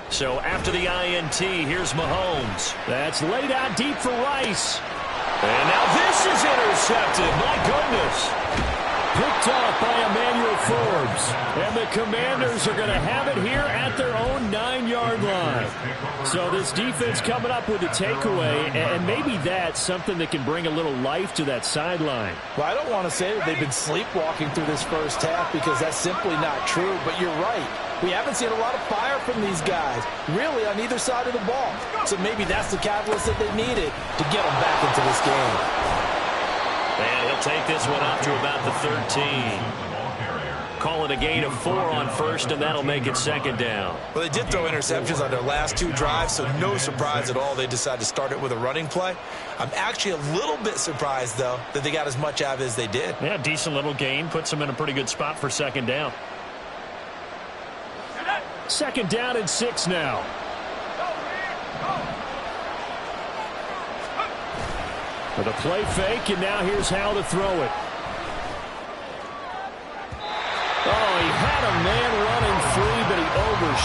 So after the INT, here's Mahomes. That's laid out deep for Rice. And now this is intercepted. My goodness. Picked off by Emmanuel Forbes. And the Commanders are going to have it here at their own 9-yard line. So this defense coming up with a takeaway, and maybe that's something that can bring a little life to that sideline. Well, I don't want to say that they've been sleepwalking through this first half because that's simply not true, but you're right. We haven't seen a lot of fire from these guys, really, on either side of the ball. So maybe that's the catalyst that they needed to get them back into this game. And he'll take this one up to about the 13. Call it a gain of 4 on 1st, and that'll make it 2nd down. Well, they did throw interceptions on their last 2 drives, so no surprise at all they decided to start it with a running play. I'm actually a little bit surprised, though, that they got as much out of it as they did. Yeah, decent little gain. Puts them in a pretty good spot for 2nd down. 2nd down and 6 now. With a play fake, and now here's how to throw it.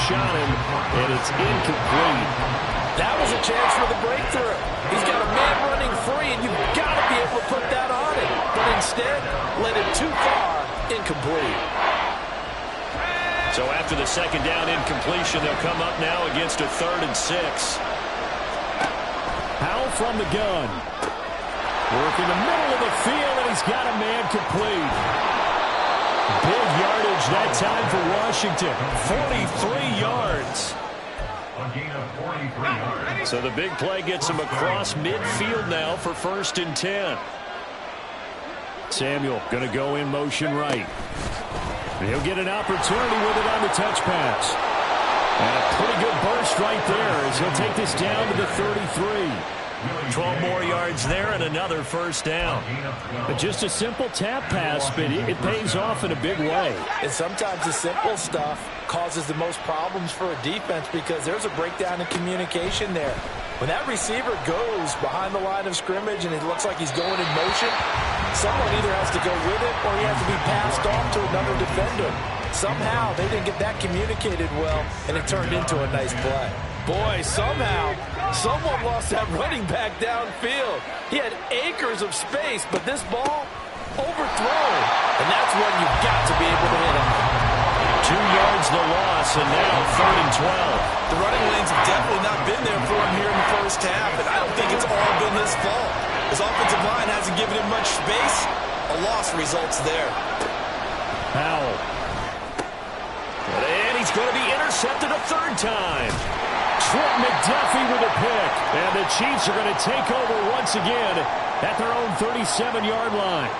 shot him, and it's incomplete. That was a chance for the breakthrough. He's got a man running free, and you've got to be able to put that on him. But instead, led it too far, incomplete. So after the second down incompletion, they'll come up now against a 3rd and 6. Powell from the gun. Work in the middle of the field, and he's got a man complete. Big yardage that time for Washington. 43 yards. A gain of 43 yards. So the big play gets him across midfield now for 1st and 10. Samuel going to go in motion right. He'll get an opportunity with it on the touch pass. And a pretty good burst right there as he'll take this down to the 33. 12 more yards there and another 1st down. But just a simple tap pass, but it pays off in a big way. And sometimes the simple stuff causes the most problems for a defense because there's a breakdown in communication there. When that receiver goes behind the line of scrimmage and it looks like he's going in motion, someone either has to go with it or he has to be passed off to another defender. Somehow they didn't get that communicated well, and it turned into a nice play. Boy, somehow someone lost that running back downfield. He had acres of space, but this ball overthrown, and that's when you've got to be able to hit him. 2 yards the loss, and now 3rd and 12. The running lanes have definitely not been there for him here in the first half, and I don't think it's all been his fault. His offensive line hasn't given him much space. A loss results there. Powell. And he's going to be intercepted a 3rd time. Trent McDuffie with a pick. And the Chiefs are going to take over once again at their own 37-yard line.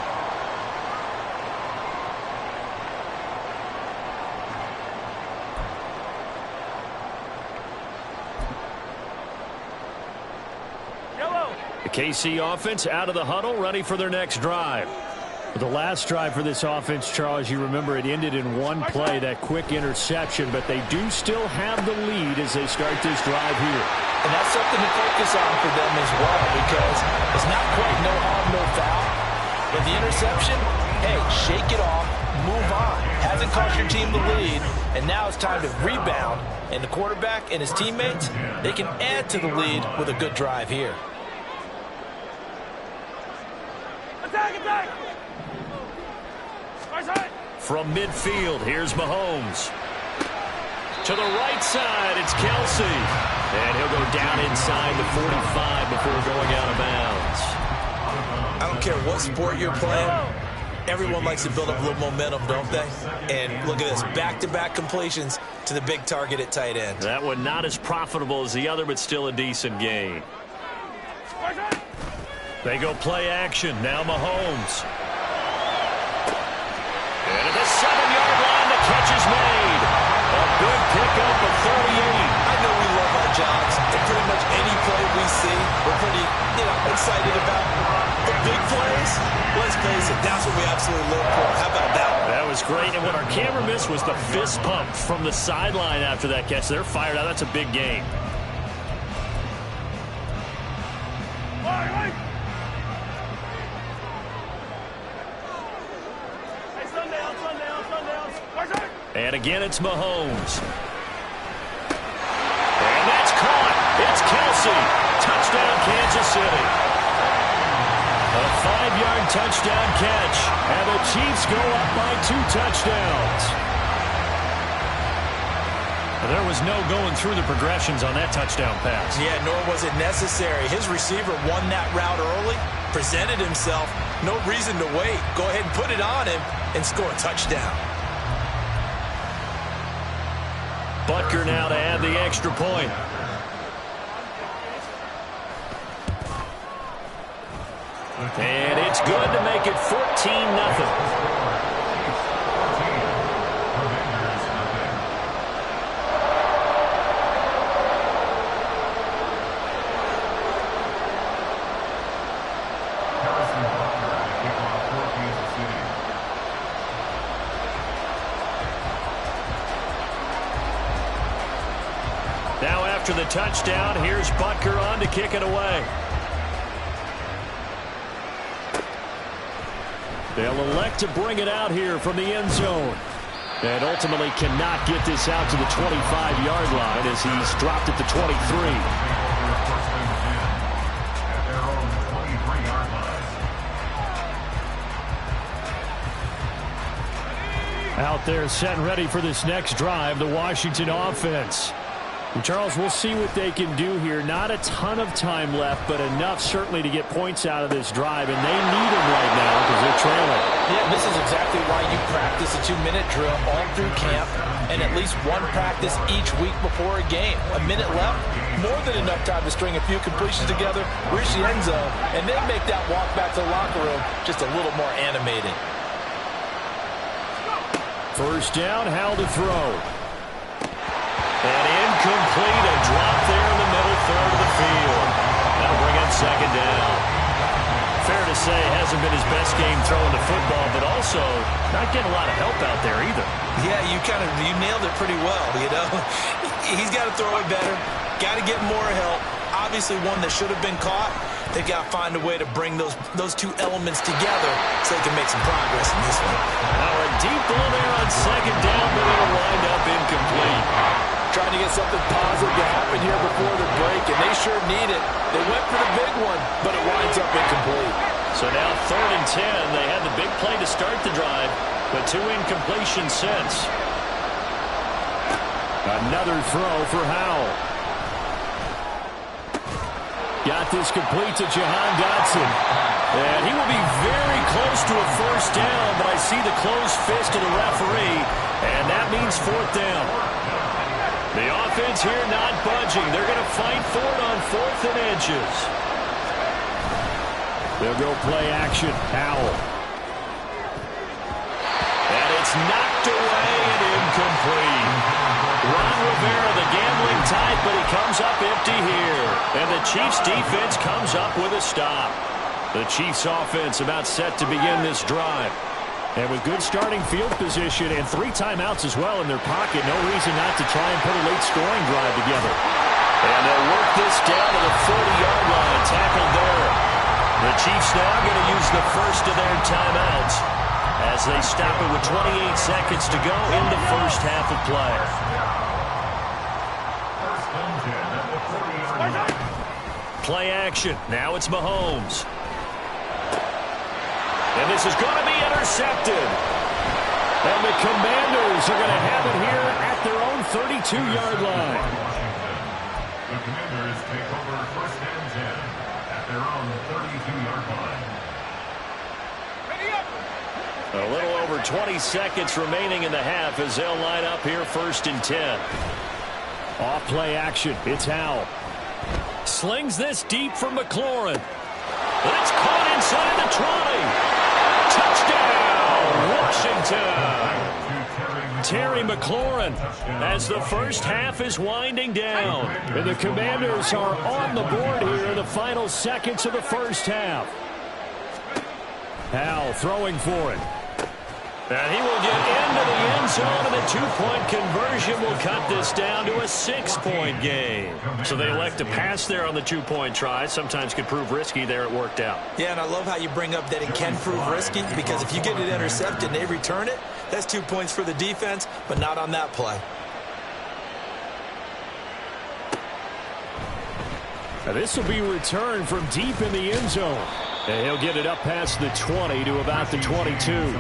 The KC offense out of the huddle, ready for their next drive. The last drive for this offense, Charles, you remember it ended in one play, that quick interception, but they do still have the lead as they start this drive here. And that's something to focus on for them as well, because it's not quite no harm, no foul. But the interception, hey, shake it off, move on. Hasn't cost your team the lead, and now it's time to rebound. And the quarterback and his teammates, they can add to the lead with a good drive here. From midfield, here's Mahomes. To the right side, it's Kelsey. And he'll go down inside the 45 before going out of bounds. I don't care what sport you're playing. Everyone likes to build up a little momentum, don't they? And look at this, back-to-back completions to the big target at tight end. That one not as profitable as the other, but still a decent gain. They go play action. Now Mahomes. And at the 7-yard line, the catch is made. A big pickup of 38. I know we love our jobs, and pretty much any play we see, we're pretty, excited about. The big plays, let's face it, that's what we absolutely live for. How about that? That was great, and what our camera missed was the fist pump from the sideline after that catch. They're fired out. That's a big gain. And again, it's Mahomes. And that's caught. It's Kelsey. Touchdown, Kansas City. A 5-yard touchdown catch. And the Chiefs go up by 2 touchdowns. There was no going through the progressions on that touchdown pass. Yeah, nor was it necessary. His receiver won that route early, presented himself. No reason to wait. Go ahead and put it on him and score a touchdown. Butker now to add the extra point. And it's good to make it 14-0. Now after the touchdown, here's Butker on to kick it away. They'll elect to bring it out here from the end zone. And ultimately cannot get this out to the 25-yard line as he's dropped at the 23. Out there set and ready for this next drive, the Washington offense. And Charles, we'll see what they can do here. Not a ton of time left, but enough certainly to get points out of this drive, and they need them right now because they're trailing. Yeah, this is exactly why you practice a 2-minute drill all through camp and at least one practice each week before a game. A minute left, more than enough time to string a few completions together, reach the end zone, and then make that walk back to the locker room just a little more animated. First down, Howell to throw. And incomplete, a drop there in the middle third of the field. That'll bring up second down. Fair to say, hasn't been his best game throwing the football, but also not getting a lot of help out there either. Yeah, you nailed it pretty well, you know. He's got to throw it better, got to get more help. Obviously one that should have been caught. They've got to find a way to bring those two elements together so they can make some progress in this one. Now a deep ball there on second down, but it'll wind up incomplete. Trying to get something positive to happen here before the break, and they sure need it. They went for the big one, but it winds up incomplete. So now 3rd and 10. They had the big play to start the drive, but 2 incompletions since. Another throw for Howell. Got this complete to Jahan Dotson. And he will be very close to a first down, but I see the closed fist of the referee, and that means 4th down. The offense here not budging. They're going to fight for it on 4th and inches. They'll go play action. Howell. And it's knocked away and incomplete. Ron Rivera, the gambling type, but he comes up empty here. And the Chiefs defense comes up with a stop. The Chiefs offense about set to begin this drive. And with good starting field position and 3 timeouts as well in their pocket, no reason not to try and put a late scoring drive together. And they'll work this down to the 40-yard line, tackled there. The Chiefs now going to use the first of their timeouts as they stop it with 28 seconds to go in the first half of play. Play action. Now it's Mahomes. And this is going to be intercepted. And the Commanders are going to have it here at their own 32-yard line. The Commanders take over 1st and 10 at their own 32-yard line. A little over 20 seconds remaining in the half as they'll line up here 1st and 10. Off play action. It's Howell. Slings this deep for McLaurin. It's caught inside the 20. Touchdown, Washington. Terry McLaurin as the first half is winding down. And the Commanders are on the board here in the final seconds of the first half. Howell throwing for it. And he will get into the end zone, and the 2-point conversion will cut this down to a 6-point game. So they elect to pass there on the 2-point try. Sometimes could prove risky. There it worked out. Yeah, and I love how you bring up that it can prove risky, because if you get it intercepted and they return it, that's 2 points for the defense, but not on that play. Now this will be returned from deep in the end zone. And he'll get it up past the 20 to about the 22.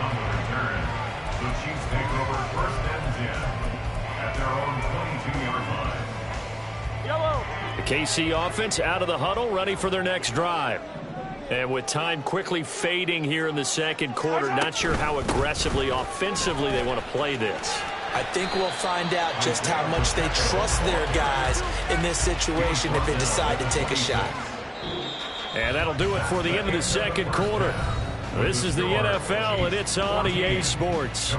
The Chiefs take over 1st and 10 at their own 22-yard line. The KC offense out of the huddle, ready for their next drive. And with time quickly fading here in the second quarter, not sure how aggressively, offensively they want to play this. I think we'll find out just how much they trust their guys in this situation if they decide to take a shot. And that'll do it for the end of the second quarter. This is the NFL, and it's on EA Sports.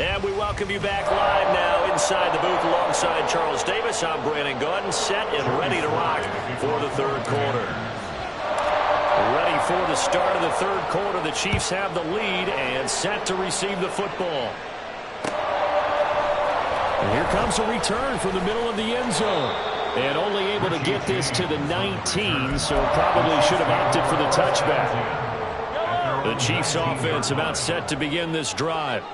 And we welcome you back live now inside the booth alongside Charles Davis. I'm Brandon Gaudin, set and ready to rock for the third quarter. Ready for the start of the third quarter. The Chiefs have the lead and set to receive the football. And here comes a return from the middle of the end zone. And only able to get this to the 19, so probably should have opted for the touchback. The Chiefs offense about set to begin this drive.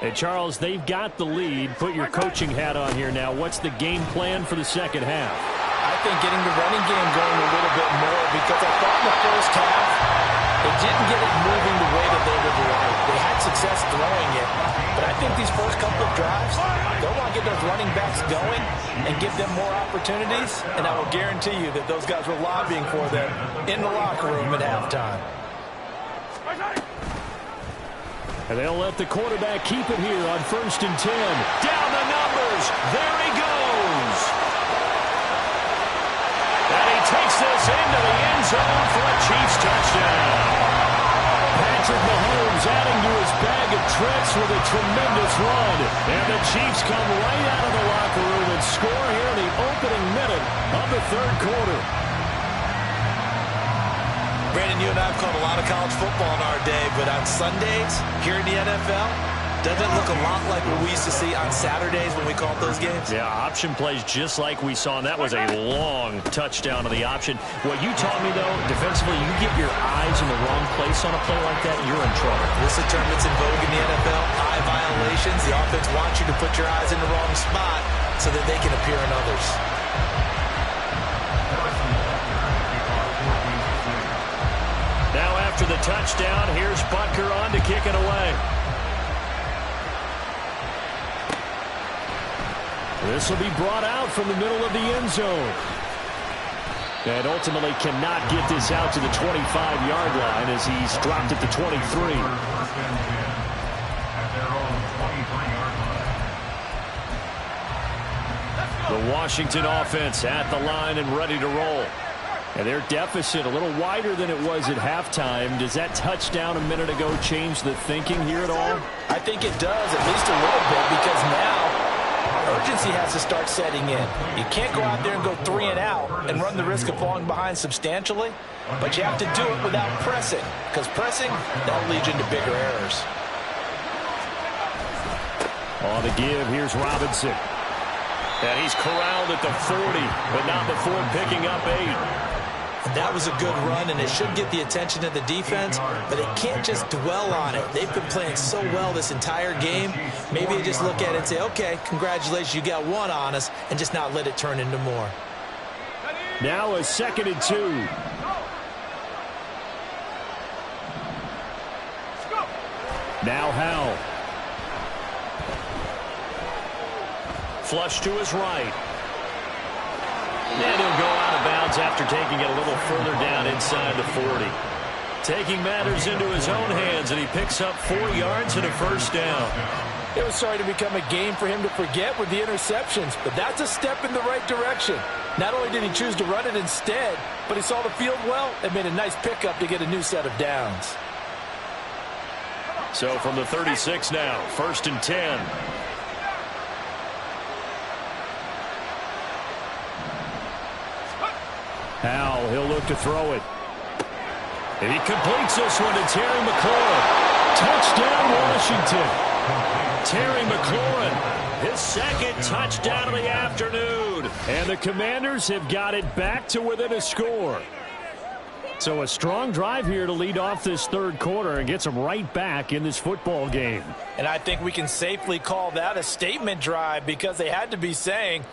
And Charles, they've got the lead. Put your coaching hat on here now. What's the game plan for the second half? I think getting the running game going a little bit more, because I thought in the first half they didn't get it moving the way that they would like. They had success throwing it, but I think these first couple of drives, they'll want to get those running backs going and give them more opportunities, and I will guarantee you that those guys were lobbying for them in the locker room at halftime. And they'll let the quarterback keep it here on 1st and 10. Down the numbers. There he goes. And he takes this into the end zone for a Chiefs touchdown. Patrick Mahomes adding to his bag of tricks with a tremendous run. And the Chiefs come right out of the locker room and score here in the opening minute of the third quarter. Brandon, you and I have called a lot of college football in our day, but on Sundays here in the NFL, doesn't it look a lot like what we used to see on Saturdays when we called those games? Yeah, option plays just like we saw, and that was a long touchdown to the option. What you taught me, though, defensively, you get your eyes in the wrong place on a play like that, you're in trouble. This is a term that's in vogue in the NFL, eye violations. The offense wants you to put your eyes in the wrong spot so that they can appear in others. Now after the touchdown, here's Butker on to kick it away. This will be brought out from the middle of the end zone. And ultimately cannot get this out to the 25-yard line as he's dropped at the 23. The Washington offense at the line and ready to roll. And their deficit a little wider than it was at halftime. Does that touchdown a minute ago change the thinking here at all? I think it does, at least a little bit, because now urgency has to start setting in. You can't go out there and go 3 and out and run the risk of falling behind substantially, but you have to do it without pressing, because pressing, that'll lead you into bigger errors. On the give, here's Robinson. And he's corralled at the 40, but not before picking up 8. That was a good run, and it should get the attention of the defense, but they can't just dwell on it. They've been playing so well this entire game. Maybe they just look at it and say, okay, congratulations, you got 1 on us, and just not let it turn into more. Now a 2nd and 2. Now Howell. Flush to his right. And he'll go out of bounds after taking it a little further down inside the 40. Taking matters into his own hands, and he picks up 4 yards and a first down. It was starting to become a game for him to forget with the interceptions, but that's a step in the right direction. Not only did he choose to run it instead, but he saw the field well and made a nice pickup to get a new set of downs. So from the 36 now, 1st and 10. Howell, he'll look to throw it. And he completes this one to Terry McLaurin. Touchdown, Washington. Terry McLaurin, his 2nd touchdown of the afternoon. And the Commanders have got it back to within a score. So a strong drive here to lead off this third quarter and gets them right back in this football game. And I think we can safely call that a statement drive, because they had to be saying,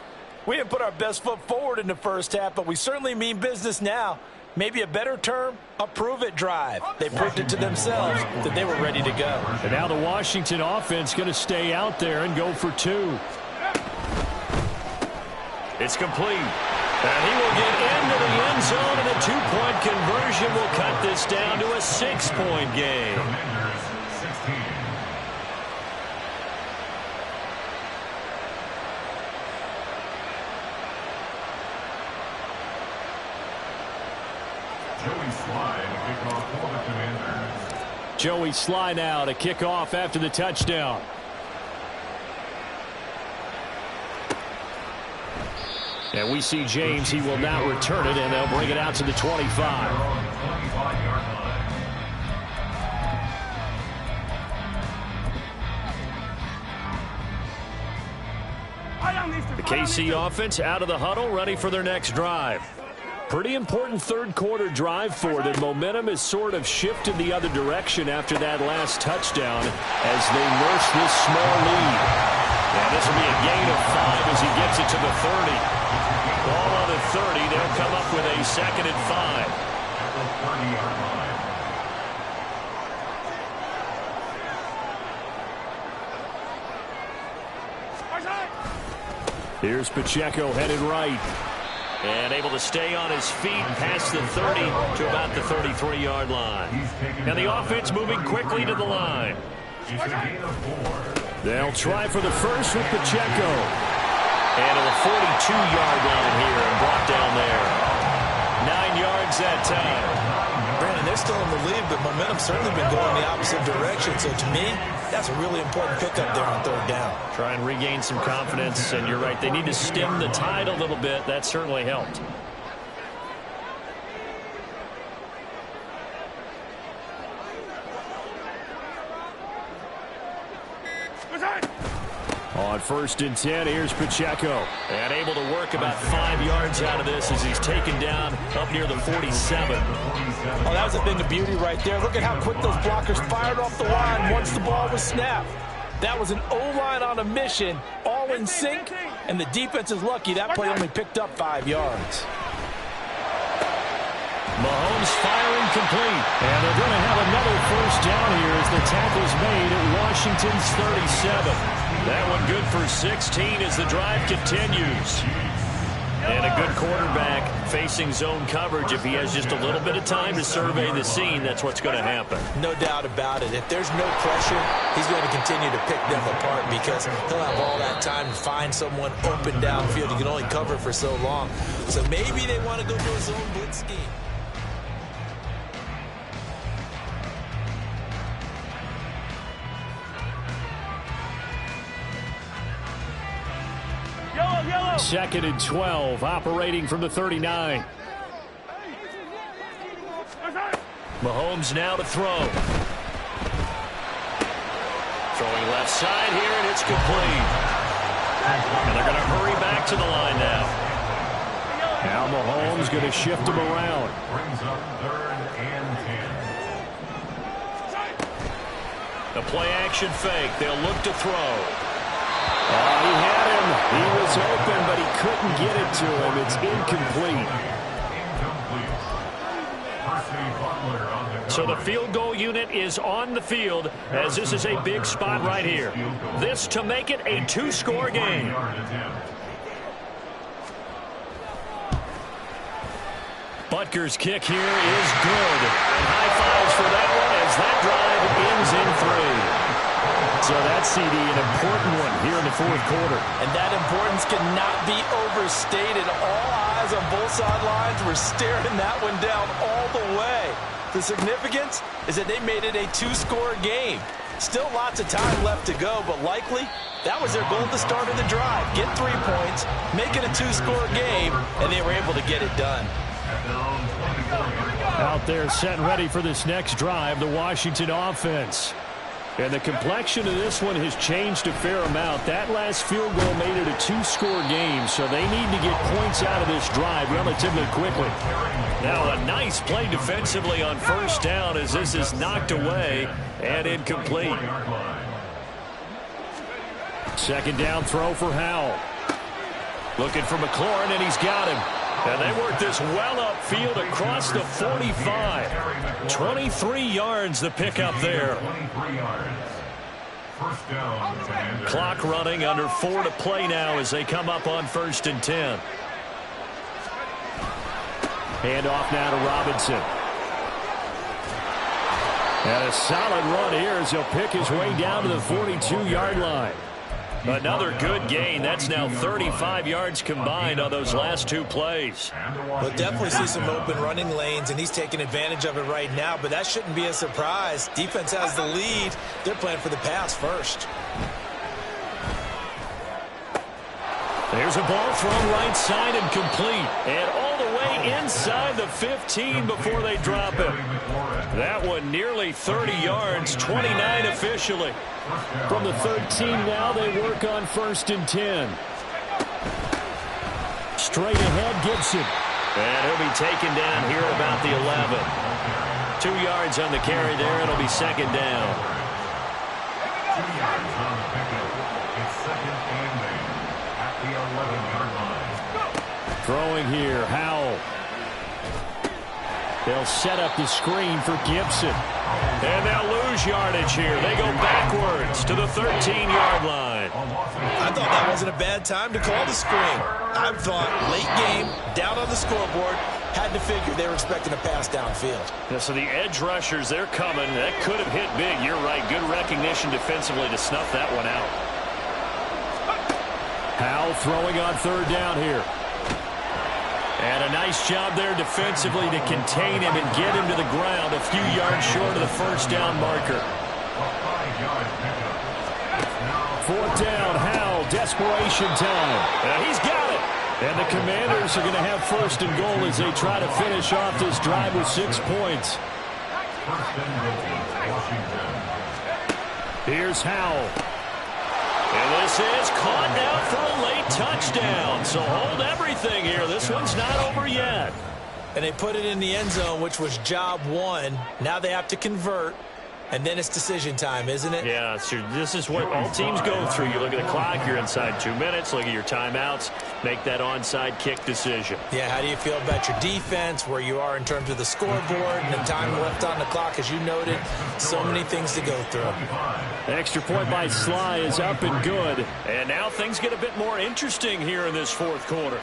we didn't put our best foot forward in the first half, but we certainly mean business now. Maybe a better term, a prove-it drive. They proved it to themselves that they were ready to go. And now the Washington offense going to stay out there and go for 2. It's complete. And he will get into the end zone, and a 2-point conversion will cut this down to a 6-point game. Joey Sly now to kick off after the touchdown. And we see James. He will now return it, and they'll bring it out to the 25. The KC offense out of the huddle, ready for their next drive. Pretty important third quarter drive for them. Momentum has sort of shifted the other direction after that last touchdown as they nurse this small lead. And this will be a gain of 5 as he gets it to the 30. Ball on the 30. They'll come up with a 2nd and 5. The 30-yard line. Here's Pacheco headed right. And able to stay on his feet past the 30 to about the 33-yard line. And the offense moving quickly to the line. They'll try for the first with Pacheco. And to the 42-yard line here and brought down there. 9 yards that time. Brandon, they're still in the lead, but momentum's certainly been going the opposite direction. So to me, that's a really important pickup there on 3rd down. Try and regain some confidence, and you're right. They need to stem the tide a little bit. That certainly helped. On 1st and 10, here's Pacheco. And able to work about 5 yards out of this as he's taken down up near the 47. Oh, that was a thing of beauty right there. Look at how quick those blockers fired off the line once the ball was snapped. That was an O-line on a mission, all in sync, and the defense is lucky that play only picked up 5 yards. Mahomes firing complete. And they're going to have another 1st down here as the tackle's made at Washington's 37. That one good for 16 as the drive continues. And a good quarterback facing zone coverage. If he has just a little bit of time to survey the scene, that's what's going to happen. No doubt about it. If there's no pressure, he's going to continue to pick them apart because he'll have all that time to find someone open downfield. He can only cover for so long. So maybe they want to go to a zone blitz scheme. Yellow. 2nd and 12, operating from the 39. Mahomes now to throw. Throwing left side here, and it's complete. And they're going to hurry back to the line now. Now Mahomes going to shift him around. Brings up 3rd and 10. The play-action fake. They'll look to throw. Oh, he had him. He was open, but he couldn't get it to him. It's incomplete. So the field goal unit is on the field as this is a big spot right here. This to make it a 2-score game. Butker's kick here is good. And high fives for that one as that drive ends in 3. So that CD, an important one here in the 4th quarter. And that importance cannot be overstated. All eyes on both sidelines were staring that one down all the way. The significance is that they made it a 2-score game. Still lots of time left to go, but likely that was their goal at the start of the drive. Get 3 points, make it a 2-score game, and they were able to get it done. Out there set and ready for this next drive, the Washington offense. And the complexion of this one has changed a fair amount. That last field goal made it a 2-score game, so they need to get points out of this drive relatively quickly. Now a nice play defensively on 1st down as this is knocked away and incomplete. 2nd down throw for Howell. Looking for McLaurin, and he's got him. And they work this well upfield across the 45. 23 yards the pickup there. Clock running, under 4 to play now as they come up on 1st and 10. Handoff now to Robinson. And a solid run here as he'll pick his way down to the 42-yard line. Another good gain. That's now 35 yards combined on those last 2 plays. We'll definitely see some open running lanes, and he's taking advantage of it right now, but that shouldn't be a surprise. Defense has the lead. They're playing for the pass first. There's a ball thrown right side and complete. And all the way inside the 15 before they drop it. That one nearly 30 yards, 29 officially. From the 13 now, they work on 1st and 10. Straight ahead, Gibson. And he'll be taken down here at about the 11. 2 yards on the carry there. It'll be 2nd down. 2 yards on the pickup. It's 2nd and 8 at the 11-yard line. Throwing here, Howell. They'll set up the screen for Gibson. And they'll lose yardage here. They go backwards to the 13-yard line. I thought that wasn't a bad time to call the screen. I thought late game, down on the scoreboard, had to figure they were expecting a pass downfield. Yeah, so the edge rushers, they're coming. That could have hit big. You're right. Good recognition defensively to snuff that one out. Howell throwing on 3rd down here. And a nice job there defensively to contain him and get him to the ground a few yards short of the 1st down marker. 4th down, Howell, desperation time. And he's got it. And the Commanders are going to have 1st and goal as they try to finish off this drive with 6 points. Here's Howell. And this is caught now for a late touchdown. So hold everything here. This one's not over yet. And they put it in the end zone, which was job 1. Now they have to convert. And then it's decision time, isn't it? Yeah, so this is what all teams go through. You look at the clock, you're inside 2 minutes, look at your timeouts, make that onside kick decision. Yeah, how do you feel about your defense, where you are in terms of the scoreboard, and the time left on the clock, as you noted, so many things to go through. Extra point by Sly is up and good. And now things get a bit more interesting here in this 4th quarter.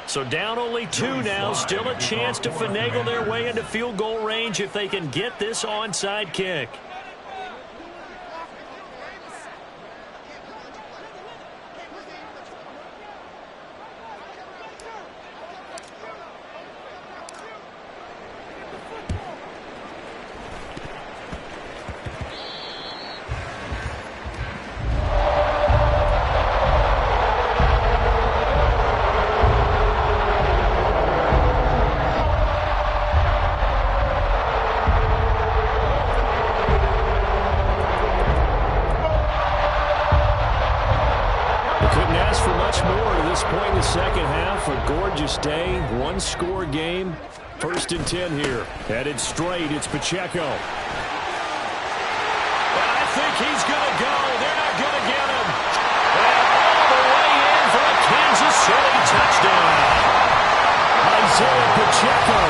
So down only 2 now, still a chance to finagle their way into field goal range if they can get this onside kick. Day, 1-score game, 1st and 10 here. Headed straight, it's Pacheco. And I think he's going to go. They're not going to get him. And all the way in for a Kansas City touchdown. Isaiah Pacheco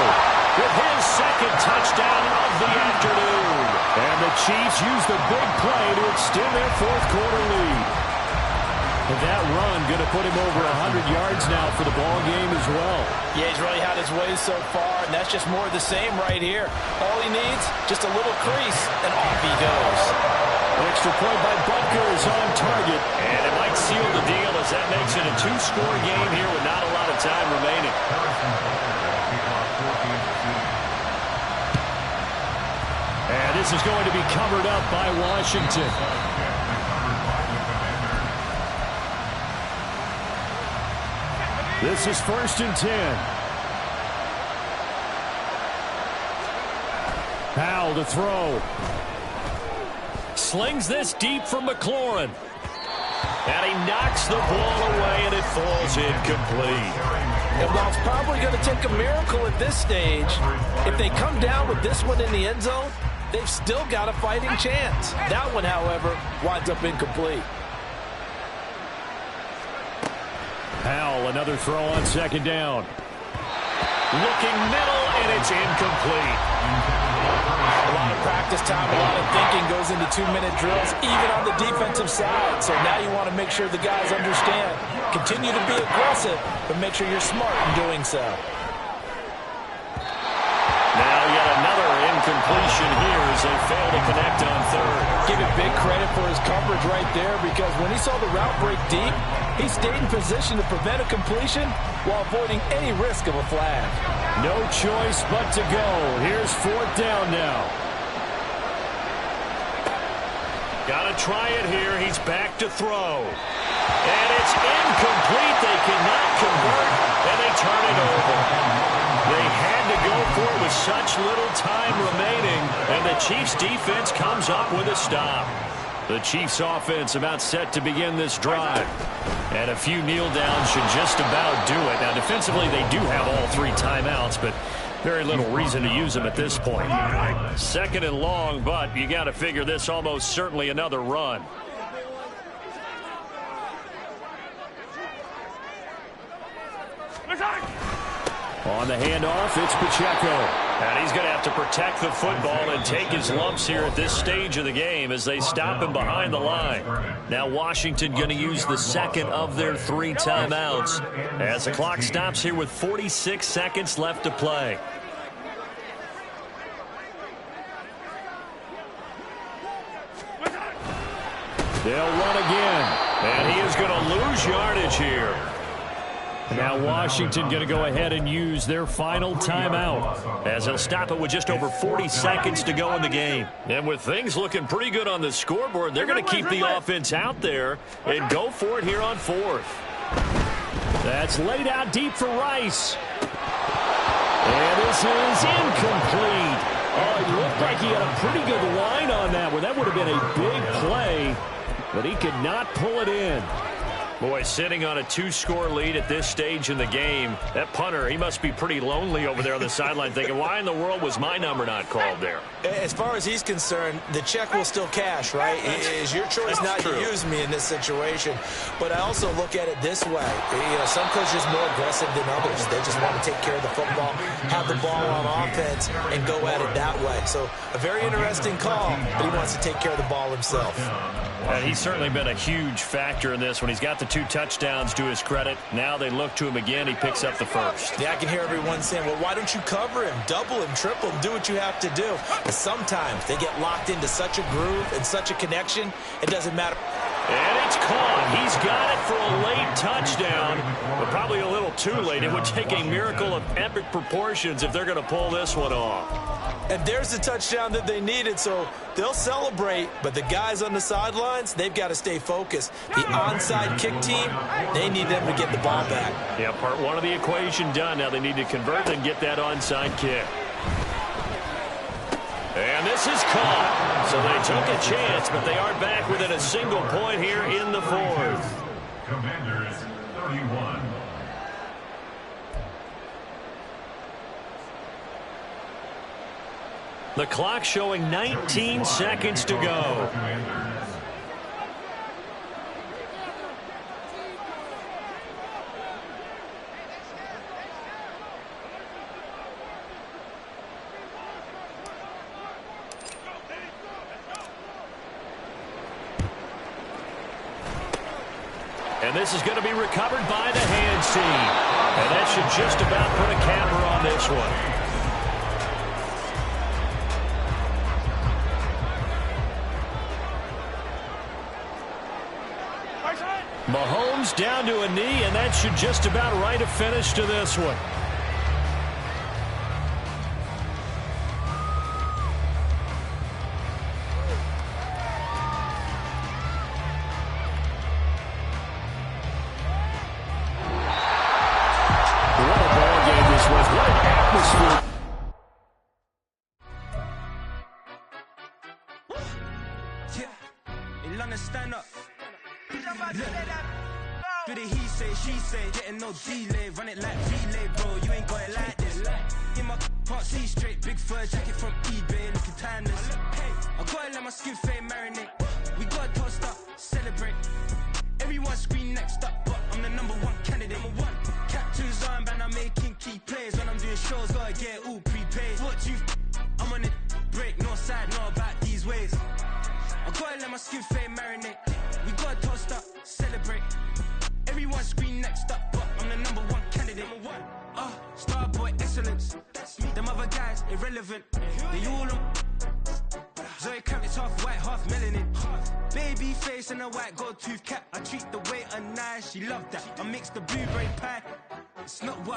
with his 2nd touchdown of the afternoon. And the Chiefs use the big play to extend their 4th quarter lead. And that run going to put him over 100 yards now for the ball game as well. Yeah, he's really had his way so far, and that's just more of the same right here. All he needs, just a little crease, and off he goes. Extra point by Butker is on target. And it might seal the deal as that makes it a 2-score game here with not a lot of time remaining. And this is going to be covered up by Washington. This is 1st and 10. Howell to throw. Slings this deep for McLaurin. And he knocks the ball away, and it falls incomplete. And while it's probably going to take a miracle at this stage, if they come down with this one in the end zone, they've still got a fighting chance. That one, however, winds up incomplete. Howell, another throw on 2nd down. Looking middle, and it's incomplete. A lot of practice time, a lot of thinking goes into 2-minute drills, even on the defensive side. So now you want to make sure the guys understand. Continue to be aggressive, but make sure you're smart in doing so. Now yet another incompletion here as they fail to connect on 3rd. Give it big credit for his coverage right there, because when he saw the route break deep, he stayed in position to prevent a completion while avoiding any risk of a flag. No choice but to go. Here's 4th down now. Got to try it here. He's back to throw. And it's incomplete. They cannot convert, and they turn it over. They had to go for it with such little time remaining, and the Chiefs' defense comes up with a stop. The Chiefs' offense about set to begin this drive. And a few kneel downs should just about do it. Now, defensively, they do have all 3 timeouts, but very little reason to use them at this point. 2nd and long, but you got to figure this almost certainly another run. On the handoff, it's Pacheco. And he's going to have to protect the football and take his lumps here at this stage of the game as they stop him behind the line. Now Washington going to use the 2nd of their 3 timeouts as the clock stops here with 46 seconds left to play. They'll run again. And he is going to lose yardage here. Now Washington going to go ahead and use their final timeout, as he'll stop it with just over 40 seconds to go in the game. And with things looking pretty good on the scoreboard, they're going to keep the offense out there and go for it here on 4th. That's laid out deep for Rice. And this is incomplete. Oh, it looked like he had a pretty good line on that one. That would have been a big play, but he could not pull it in. Boy, sitting on a 2-score lead at this stage in the game, that punter, he must be pretty lonely over there on the sideline thinking, why in the world was my number not called there? As far as he's concerned, the check will still cash, right? It is your choice not to use me in this situation. But I also look at it this way. Some coaches are more aggressive than others. They just want to take care of the football, have the ball on offense, and go at it that way. So a very interesting call, but he wants to take care of the ball himself. And he's certainly been a huge factor in this when he's got the 2 touchdowns to his credit. Now they look to him again. He picks up the 1st. Yeah, I can hear everyone saying, well, why don't you cover him, double him, triple him, do what you have to do. But sometimes they get locked into such a groove and such a connection, it doesn't matter. And it's caught. He's got it for a late touchdown, but probably a little too late. It would take a miracle of epic proportions if they're going to pull this one off. And there's the touchdown that they needed, so they'll celebrate. But the guys on the sidelines, they've got to stay focused. The onside kick team, they need them to get the ball back. Yeah, part 1 of the equation done. Now they need to convert and get that onside kick. And this is caught. So they took a chance, but they are back within a single point here in the 4th. Commanders 31. The clock showing 19 seconds to go. And this is going to be recovered by the hands team. And that should just about put a capper on this one. Mahomes down to a knee, and that should just about write a finish to this one. What a ball game this was. What an atmosphere. Yeah, London stand up. Do the he say, she say, getting no delay, run it like relay, bro, you ain't got it like this. In my can't see straight, big fur jacket from eBay, looking timeless. I gotta let my skin fade marinate. We gotta toast up, celebrate. Everyone scream next up, but I'm the #1 candidate. Captain's armband, I'm making key plays. When I'm doing shows, gotta get it all prepaid. What you I'm on it, break, no side, know about these ways. I gotta let my skin fade marinate. We gotta toast up, celebrate. Everyone scream next up, but I'm the #1 candidate. Starboy excellence. Them other guys irrelevant. They all on. Zoe Camp, it's half white, half melanin. baby face and a white gold tooth cap. I treat the waiter nice, she loved that. I mix the blueberry pie. It's not what